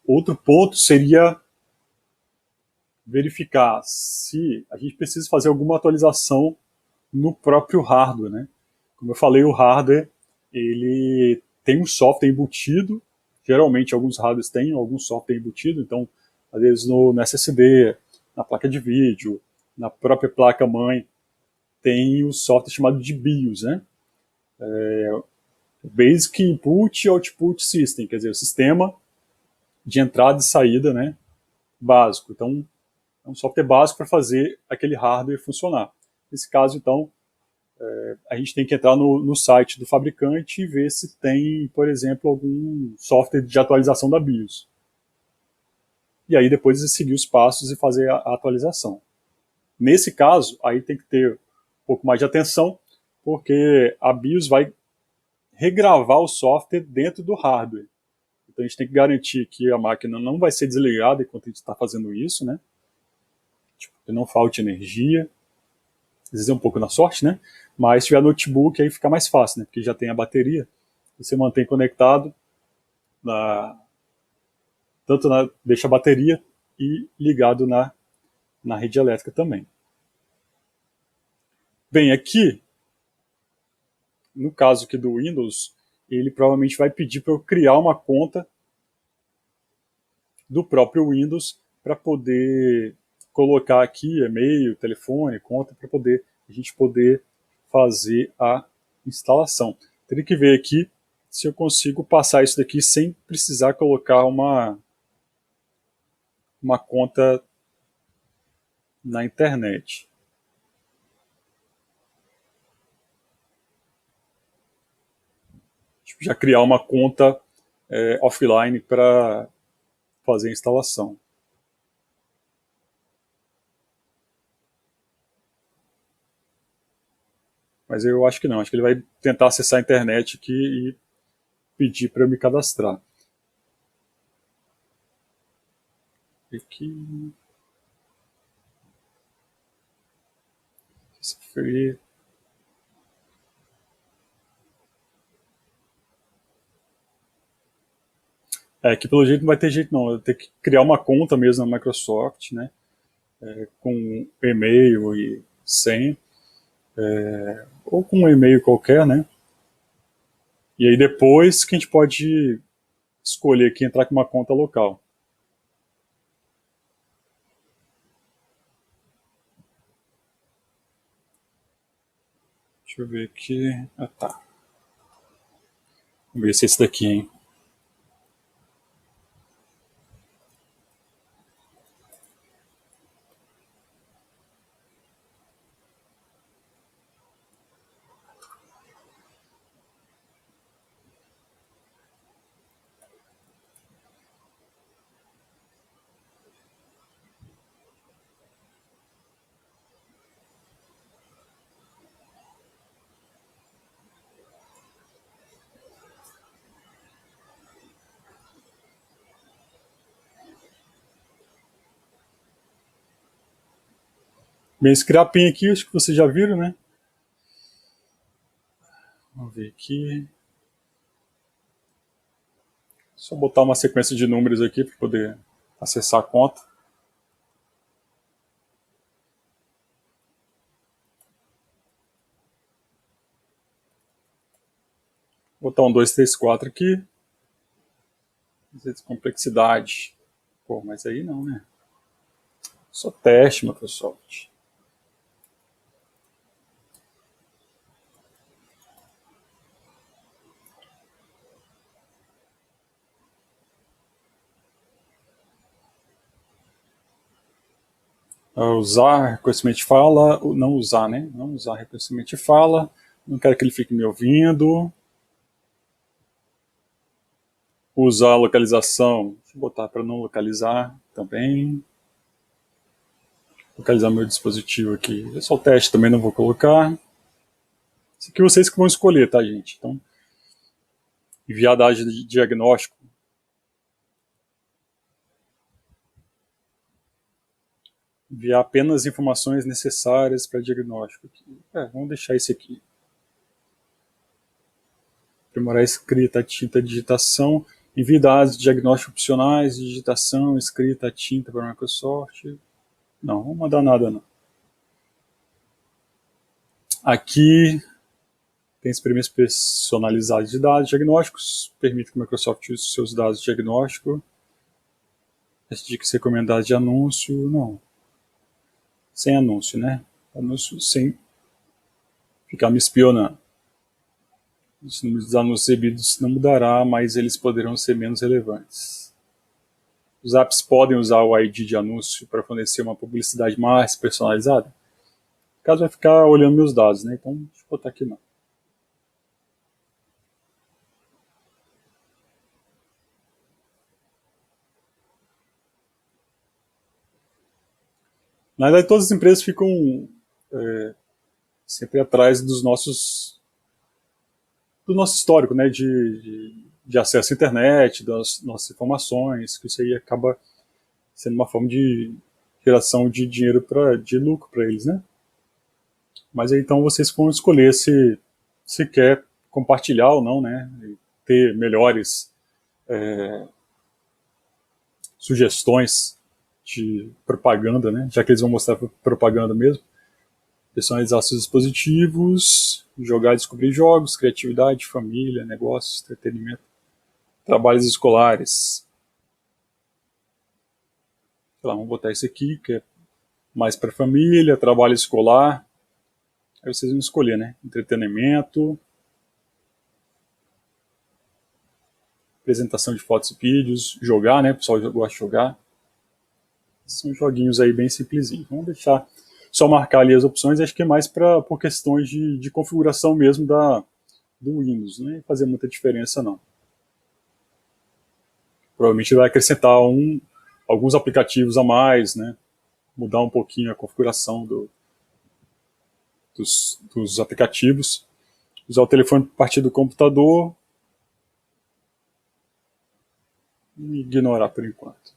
Outro ponto seria verificar se a gente precisa fazer alguma atualização no próprio hardware, né? Como eu falei, o hardware ele tem um software embutido. Geralmente alguns hardwares têm algum software embutido, então às vezes no SSD, na placa de vídeo, na própria placa mãe tem o software chamado de BIOS, né? Basic Input Output System, quer dizer, o sistema de entrada e saída, né, básico. Então, é um software básico para fazer aquele hardware funcionar. Nesse caso, então, a gente tem que entrar no site do fabricante e ver se tem, por exemplo, algum software de atualização da BIOS. E aí depois seguir os passos e fazer a atualização. Nesse caso, aí tem que ter um pouco mais de atenção, porque a BIOS vai regravar o software dentro do hardware. Então a gente tem que garantir que a máquina não vai ser desligada enquanto a gente está fazendo isso, né? Tipo, que não falte energia. Às vezes é um pouco na sorte, né? Mas se tiver notebook, aí fica mais fácil, né? Porque já tem a bateria. Você mantém conectado, deixa a bateria e ligado na rede elétrica também. Bem, aqui, no caso aqui do Windows, ele provavelmente vai pedir para eu criar uma conta do próprio Windows para poder colocar aqui e-mail, telefone, conta, para a gente poder fazer a instalação. Teria que ver aqui se eu consigo passar isso daqui sem precisar colocar uma conta na internet. Tipo, já criar uma conta offline para fazer a instalação. Mas eu acho que não, acho que ele vai tentar acessar a internet aqui e pedir para eu me cadastrar. Aqui. Free. Que pelo jeito não vai ter jeito não, eu vou ter que criar uma conta mesmo na Microsoft, né? Com e-mail e senha, ou com um e-mail qualquer, né? E aí depois que a gente pode escolher aqui entrar com uma conta local. Deixa eu ver aqui. Ah, tá. Vamos ver se é esse daqui, hein? Bem, esse Scrapim aqui, acho que vocês já viram, né? Vamos ver aqui. Só botar uma sequência de números aqui para poder acessar a conta. Vou botar um 2, 3, 4 aqui. Complexidade. Pô, mas aí não, né? Só teste, Microsoft. Usar reconhecimento de fala, não usar, né? Não usar reconhecimento de fala. Não quero que ele fique me ouvindo. Usar a localização. Deixa eu botar para não localizar também. Localizar meu dispositivo aqui. É só o teste, também não vou colocar. Isso aqui vocês que vão escolher, tá, gente? Então, enviar dados de diagnóstico. Enviar apenas informações necessárias para diagnóstico. Vamos deixar esse aqui. aprimorar a escrita, a tinta, a digitação, envie dados de diagnóstico opcionais, digitação, escrita, tinta para a Microsoft. Não, não vou mandar nada não. Aqui tem experiências personalizadas de dados diagnósticos, permite que a Microsoft use seus dados de diagnóstico. As dicas recomendadas de anúncio, não. Sem anúncio, né? Anúncio sem ficar me espionando. Os números dos anúncios exibidos não mudará, mas eles poderão ser menos relevantes. Os apps podem usar o ID de anúncio para fornecer uma publicidade mais personalizada? No caso, vai ficar olhando meus dados, né? Então, deixa eu botar aqui não. Na verdade, todas as empresas ficam sempre atrás do nosso histórico, né, de acesso à internet, das nossas informações, que isso aí acaba sendo uma forma de geração de dinheiro, de lucro para eles, né? Mas aí, então vocês vão escolher se quer compartilhar ou não, né, e ter melhores sugestões de propaganda, né, já que eles vão mostrar propaganda mesmo. Personalizar seus dispositivos, jogar e descobrir jogos, criatividade, família, negócios, entretenimento, trabalhos escolares. Sei lá, vamos botar esse aqui, que é mais para família, trabalho escolar. Aí vocês vão escolher, né? Entretenimento, apresentação de fotos e vídeos, jogar, né? O pessoal gosta de jogar. São joguinhos aí bem simplesinhos. Vamos deixar só marcar ali as opções, acho que é mais por questões de configuração mesmo do Windows, não vai fazer muita diferença não. Provavelmente vai acrescentar alguns aplicativos a mais, né? Mudar um pouquinho a configuração dos aplicativos, usar o telefone a partir do computador e ignorar por enquanto.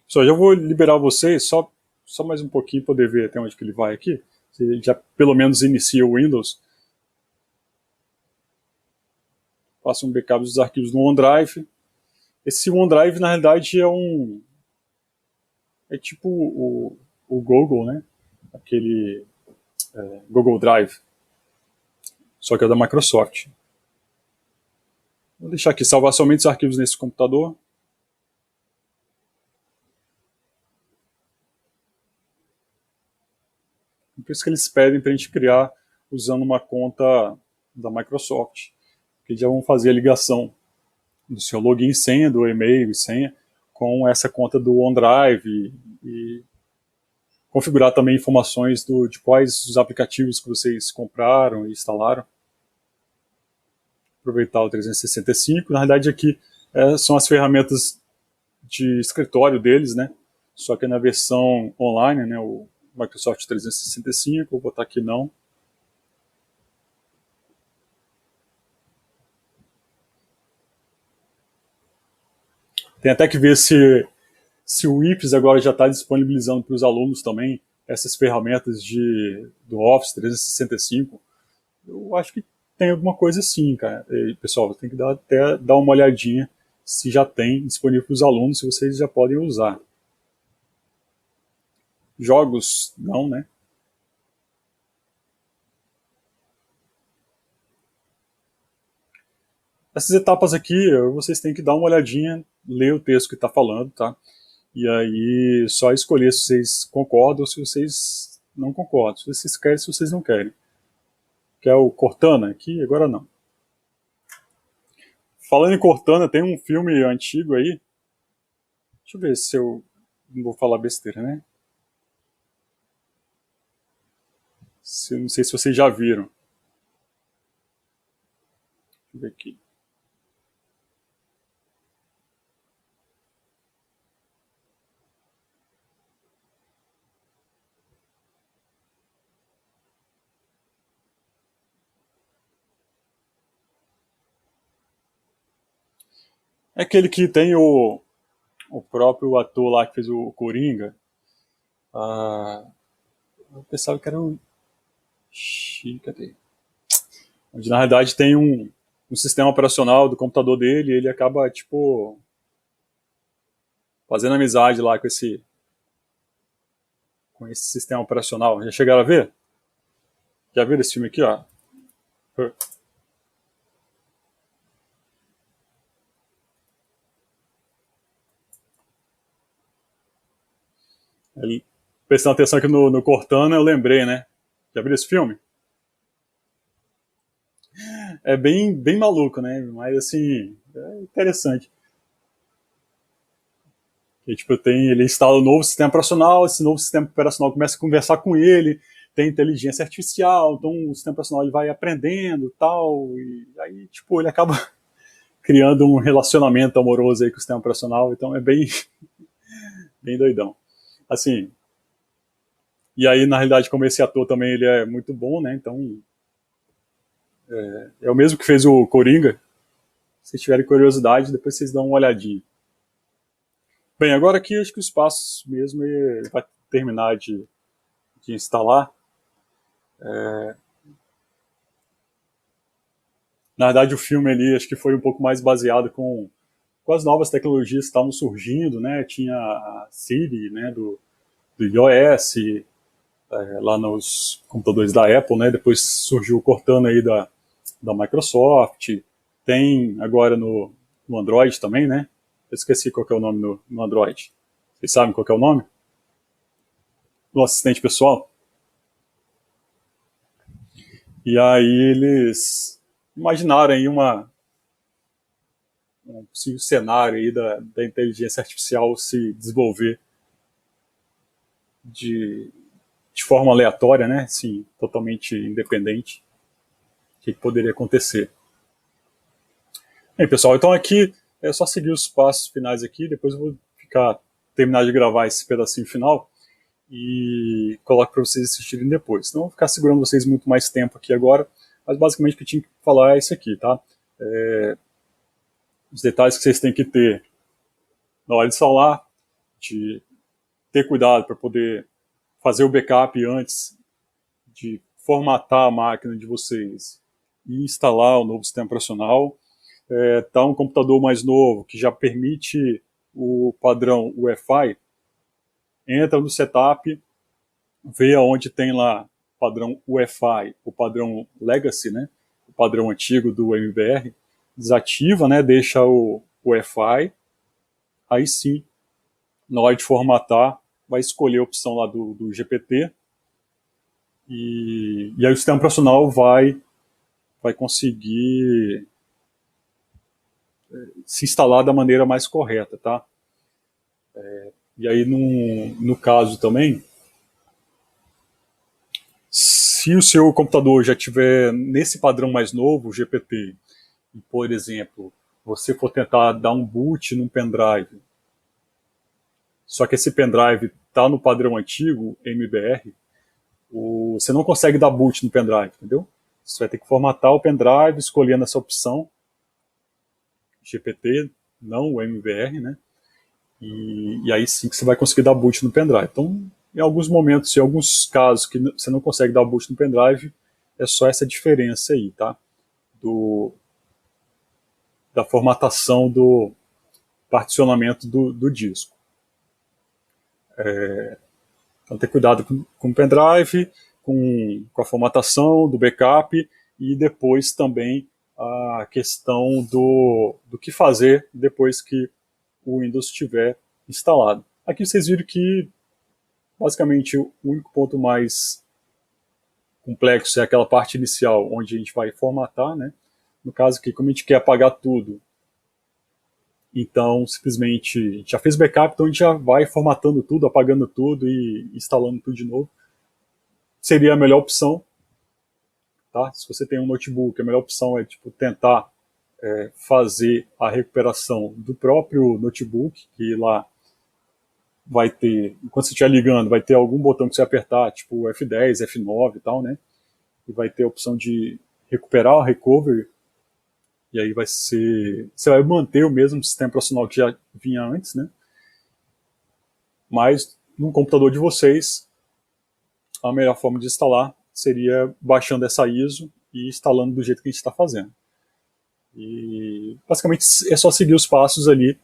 Só já vou liberar vocês, só mais um pouquinho para poder ver até onde que ele vai aqui. Você já pelo menos inicia o Windows. Faça um backup dos arquivos no OneDrive. Esse OneDrive, na realidade, é tipo o Google, né? Aquele Google Drive. Só que é da Microsoft. Vou deixar aqui, salvar somente os arquivos nesse computador. Por isso que eles pedem para a gente criar usando uma conta da Microsoft. Que já vão fazer a ligação do seu login e senha, do e-mail e senha, com essa conta do OneDrive e configurar também informações de quais os aplicativos que vocês compraram e instalaram. Aproveitar o 365. Na verdade, aqui são as ferramentas de escritório deles, né? Só que na versão online, né? O Microsoft 365, vou botar aqui não. Tem até que ver se o IPS agora já está disponibilizando para os alunos também essas ferramentas do Office 365. Eu acho que tem alguma coisa assim, cara. E, pessoal, tem que até dar uma olhadinha se já tem disponível para os alunos, se vocês já podem usar. Jogos, não, né? Essas etapas aqui, vocês têm que dar uma olhadinha, ler o texto que está falando, tá? E aí só escolher se vocês concordam ou se vocês não concordam. Se vocês querem, se vocês não querem. Que é o Cortana aqui, agora não. Falando em Cortana, tem um filme antigo aí. Deixa eu ver se eu não vou falar besteira, né? Não sei se vocês já viram. Deixa eu ver aqui. É aquele que tem o próprio ator lá que fez o Coringa. Ah, eu pensava que era um. Cadê? Onde na realidade tem um sistema operacional do computador dele e ele acaba, tipo, fazendo amizade lá com esse sistema operacional. Já chegaram a ver? Já viram esse filme aqui, ó? Ele, prestando atenção aqui no Cortana, eu lembrei, né? Já viram esse filme? É bem maluco, né? Mas assim, é interessante. Que, tipo, ele instala um novo sistema operacional, esse novo sistema operacional começa a conversar com ele, tem inteligência artificial, então o sistema operacional ele vai aprendendo tal, e aí, tipo, ele acaba criando um relacionamento amoroso aí com o sistema operacional, então é bem doidão. Assim, e aí, na realidade, como esse ator também ele é muito bom, né, então é o mesmo que fez o Coringa, se tiverem curiosidade, depois vocês dão uma olhadinha. Bem, agora aqui acho que o espaço mesmo vai terminar de instalar. Na verdade, o filme ali acho que foi um pouco mais baseado com as novas tecnologias que estavam surgindo, né? Tinha a Siri, né, do iOS, lá nos computadores da Apple, né? Depois surgiu o Cortana aí da Microsoft. Tem agora no Android também, né? Eu esqueci qual que é o nome no Android. Vocês sabem qual que é o nome? Do assistente pessoal. E aí eles imaginaram aí um possível cenário aí da inteligência artificial se desenvolver de, de forma aleatória, né? Assim, totalmente independente. O que poderia acontecer? Bem, pessoal, então aqui é só seguir os passos finais aqui, depois eu vou terminar de gravar esse pedacinho final e coloco para vocês assistirem depois. Não vou ficar segurando vocês muito mais tempo aqui agora, mas basicamente o que eu tinha que falar é isso aqui, tá? Os detalhes que vocês têm que ter na hora de instalar, de ter cuidado para poder fazer o backup antes de formatar a máquina de vocês e instalar o novo sistema operacional. Tá um computador mais novo que já permite o padrão UEFI, entra no setup, vê aonde tem lá o padrão UEFI, o padrão Legacy, né, o padrão antigo do MBR, desativa, né, deixa o UEFI, aí sim, na hora de formatar, vai escolher a opção lá do GPT e aí o sistema operacional vai conseguir se instalar da maneira mais correta, tá? E aí, no caso também, se o seu computador já tiver nesse padrão mais novo, o GPT, e, por exemplo, você for tentar dar um boot num pendrive, só que esse pendrive está no padrão antigo, MBR, você não consegue dar boot no pendrive, entendeu? Você vai ter que formatar o pendrive escolhendo essa opção, GPT, não o MBR, né? E aí sim que você vai conseguir dar boot no pendrive. Então, em alguns momentos, em alguns casos que você não consegue dar boot no pendrive, é só essa diferença aí, tá? Da formatação do particionamento do disco. Então, ter cuidado com o pendrive, com a formatação do backup e depois também a questão do que fazer depois que o Windows estiver instalado. Aqui vocês viram que basicamente o único ponto mais complexo é aquela parte inicial, onde a gente vai formatar, né? No caso aqui, como a gente quer apagar tudo, então simplesmente a gente já fez backup, então a gente já vai formatando tudo, apagando tudo e instalando tudo de novo. Seria a melhor opção, tá? Se você tem um notebook, a melhor opção é tipo tentar fazer a recuperação do próprio notebook, que lá vai ter, enquanto você estiver ligando, vai ter algum botão que você apertar, tipo F10, F9 e tal, né? E vai ter a opção de recuperar o recovery. e aí você vai manter o mesmo sistema operacional que já vinha antes, né? Mas no computador de vocês, a melhor forma de instalar seria baixando essa ISO e instalando do jeito que a gente está fazendo. E basicamente é só seguir os passos ali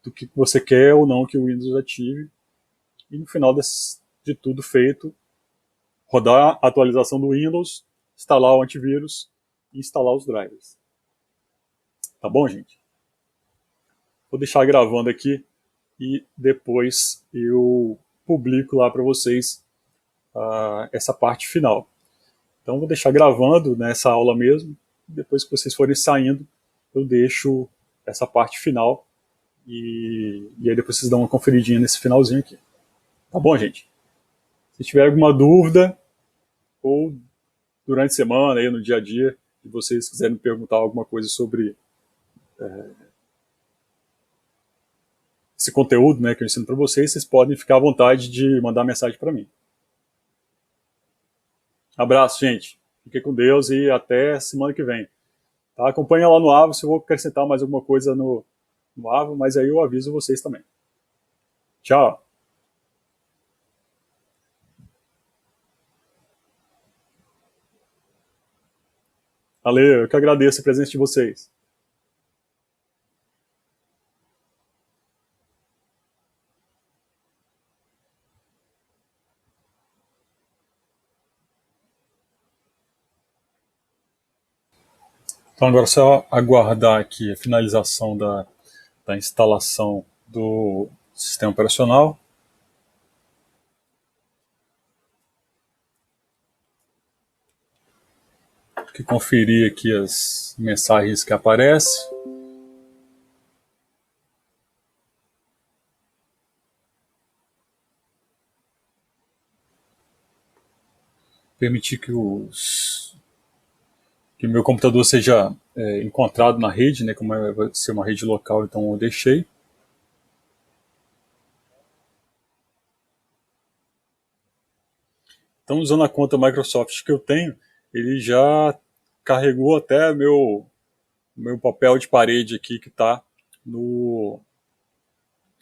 do que você quer ou não que o Windows ative, e no final de tudo feito, rodar a atualização do Windows, instalar o antivírus e instalar os drivers. Tá bom, gente? Vou deixar gravando aqui e depois eu publico lá para vocês essa parte final. Então vou deixar gravando nessa aula mesmo, depois que vocês forem saindo, eu deixo essa parte final e aí depois vocês dão uma conferidinha nesse finalzinho aqui. Tá bom, gente? Se tiver alguma dúvida, ou durante a semana, aí no dia a dia, se vocês quiserem me perguntar alguma coisa sobre esse conteúdo, né, que eu ensino para vocês, vocês podem ficar à vontade de mandar mensagem para mim. Abraço, gente. Fiquem com Deus e até semana que vem. Tá? Acompanha lá no Avo se eu vou acrescentar mais alguma coisa no Avo, mas aí eu aviso vocês também. Tchau. Valeu, eu que agradeço a presença de vocês. Então agora é só aguardar aqui a finalização da instalação do sistema operacional. Que conferir aqui as mensagens que aparecem. Permitir que o meu computador seja encontrado na rede, né, como vai ser uma rede local, então eu deixei. Então, usando a conta Microsoft que eu tenho, ele já carregou até meu papel de parede aqui que está no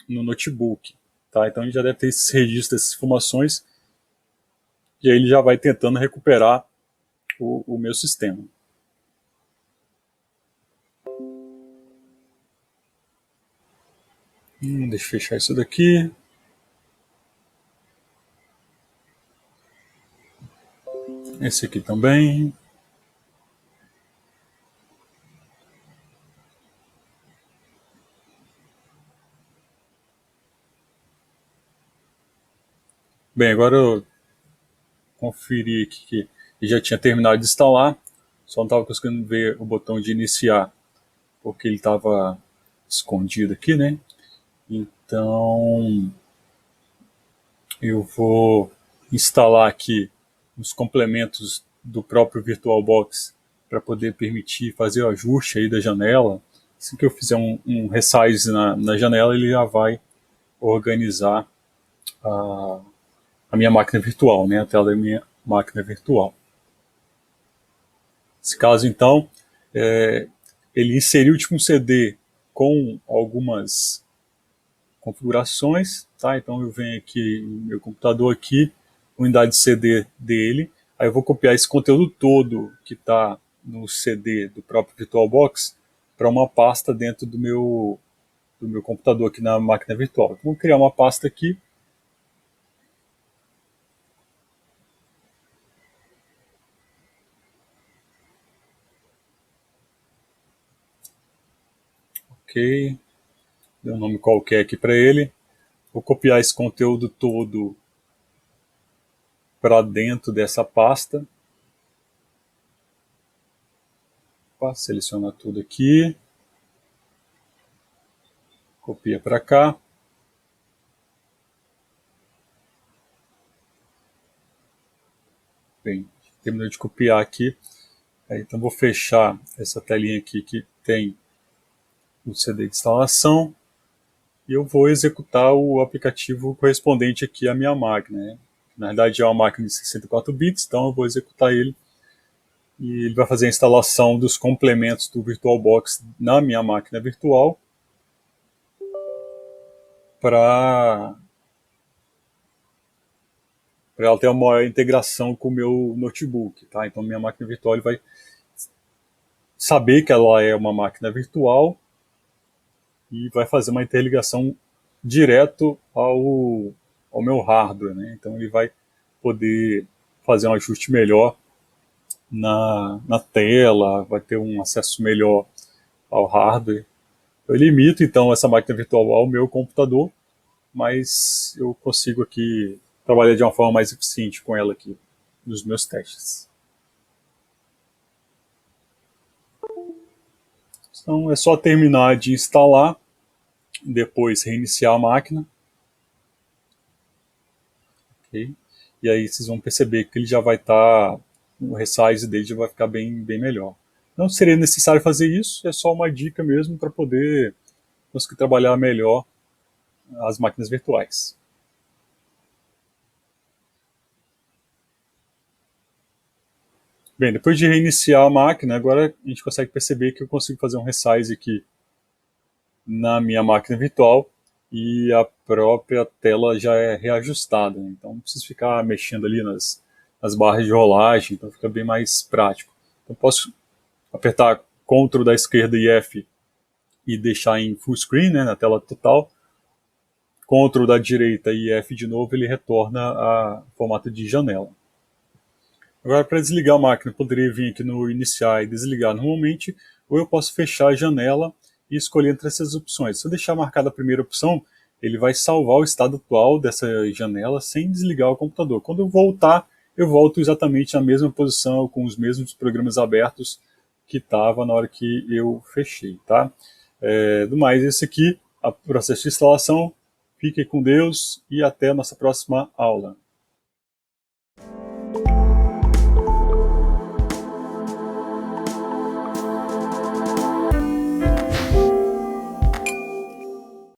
notebook. Tá? Então, ele já deve ter esses registros, essas informações, e aí ele já vai tentando recuperar o meu sistema. Deixa eu fechar isso daqui. Esse aqui também. Bem, agora eu conferi aqui que já tinha terminado de instalar, só não estava conseguindo ver o botão de iniciar, porque ele estava escondido aqui, né? Então, eu vou instalar aqui os complementos do próprio VirtualBox para poder permitir fazer o ajuste aí da janela. Assim que eu fizer um resize na janela, ele já vai organizar a minha máquina virtual, né? A tela da minha máquina virtual. Nesse caso, então, ele inseriu tipo um CD com algumas configurações, tá? Então eu venho aqui no meu computador aqui, unidade CD dele, aí eu vou copiar esse conteúdo todo que está no CD do próprio VirtualBox para uma pasta dentro do meu computador aqui na máquina virtual. Então vou criar uma pasta aqui. Ok, dei um nome qualquer aqui para ele. Vou copiar esse conteúdo todo para dentro dessa pasta. Opa, seleciona tudo aqui. Copia para cá. Bem, terminou de copiar aqui. Então vou fechar essa telinha aqui que tem o CD de instalação e eu vou executar o aplicativo correspondente aqui à minha máquina, né? Na verdade é uma máquina de 64 bits, então eu vou executar ele e ele vai fazer a instalação dos complementos do VirtualBox na minha máquina virtual para ela ter uma maior integração com o meu notebook. Tá? Então, minha máquina virtual ele vai saber que ela é uma máquina virtual e vai fazer uma interligação direto ao meu hardware. Né? Então, ele vai poder fazer um ajuste melhor na tela, vai ter um acesso melhor ao hardware. Eu limito, então, essa máquina virtual ao meu computador, mas eu consigo aqui trabalhar de uma forma mais eficiente com ela aqui nos meus testes. Então, é só terminar de instalar, depois reiniciar a máquina. Okay? E aí vocês vão perceber que ele já vai estar, o resize dele já vai ficar bem melhor. Não seria necessário fazer isso, é só uma dica mesmo para poder conseguir trabalhar melhor as máquinas virtuais. Bem, depois de reiniciar a máquina, agora a gente consegue perceber que eu consigo fazer um resize aqui na minha máquina virtual e a própria tela já é reajustada. Né? Então não preciso ficar mexendo ali nas barras de rolagem, então fica bem mais prático. Então posso apertar Ctrl da esquerda e F e deixar em full screen, né, na tela total. Ctrl da direita e F de novo, ele retorna a formato de janela. Agora, para desligar a máquina, eu poderia vir aqui no iniciar e desligar normalmente, ou eu posso fechar a janela e escolher entre essas opções. Se eu deixar marcada a primeira opção, ele vai salvar o estado atual dessa janela sem desligar o computador. Quando eu voltar, eu volto exatamente na mesma posição, com os mesmos programas abertos que estava na hora que eu fechei. Tá? Do mais, esse aqui, o processo de instalação. Fique com Deus e até a nossa próxima aula.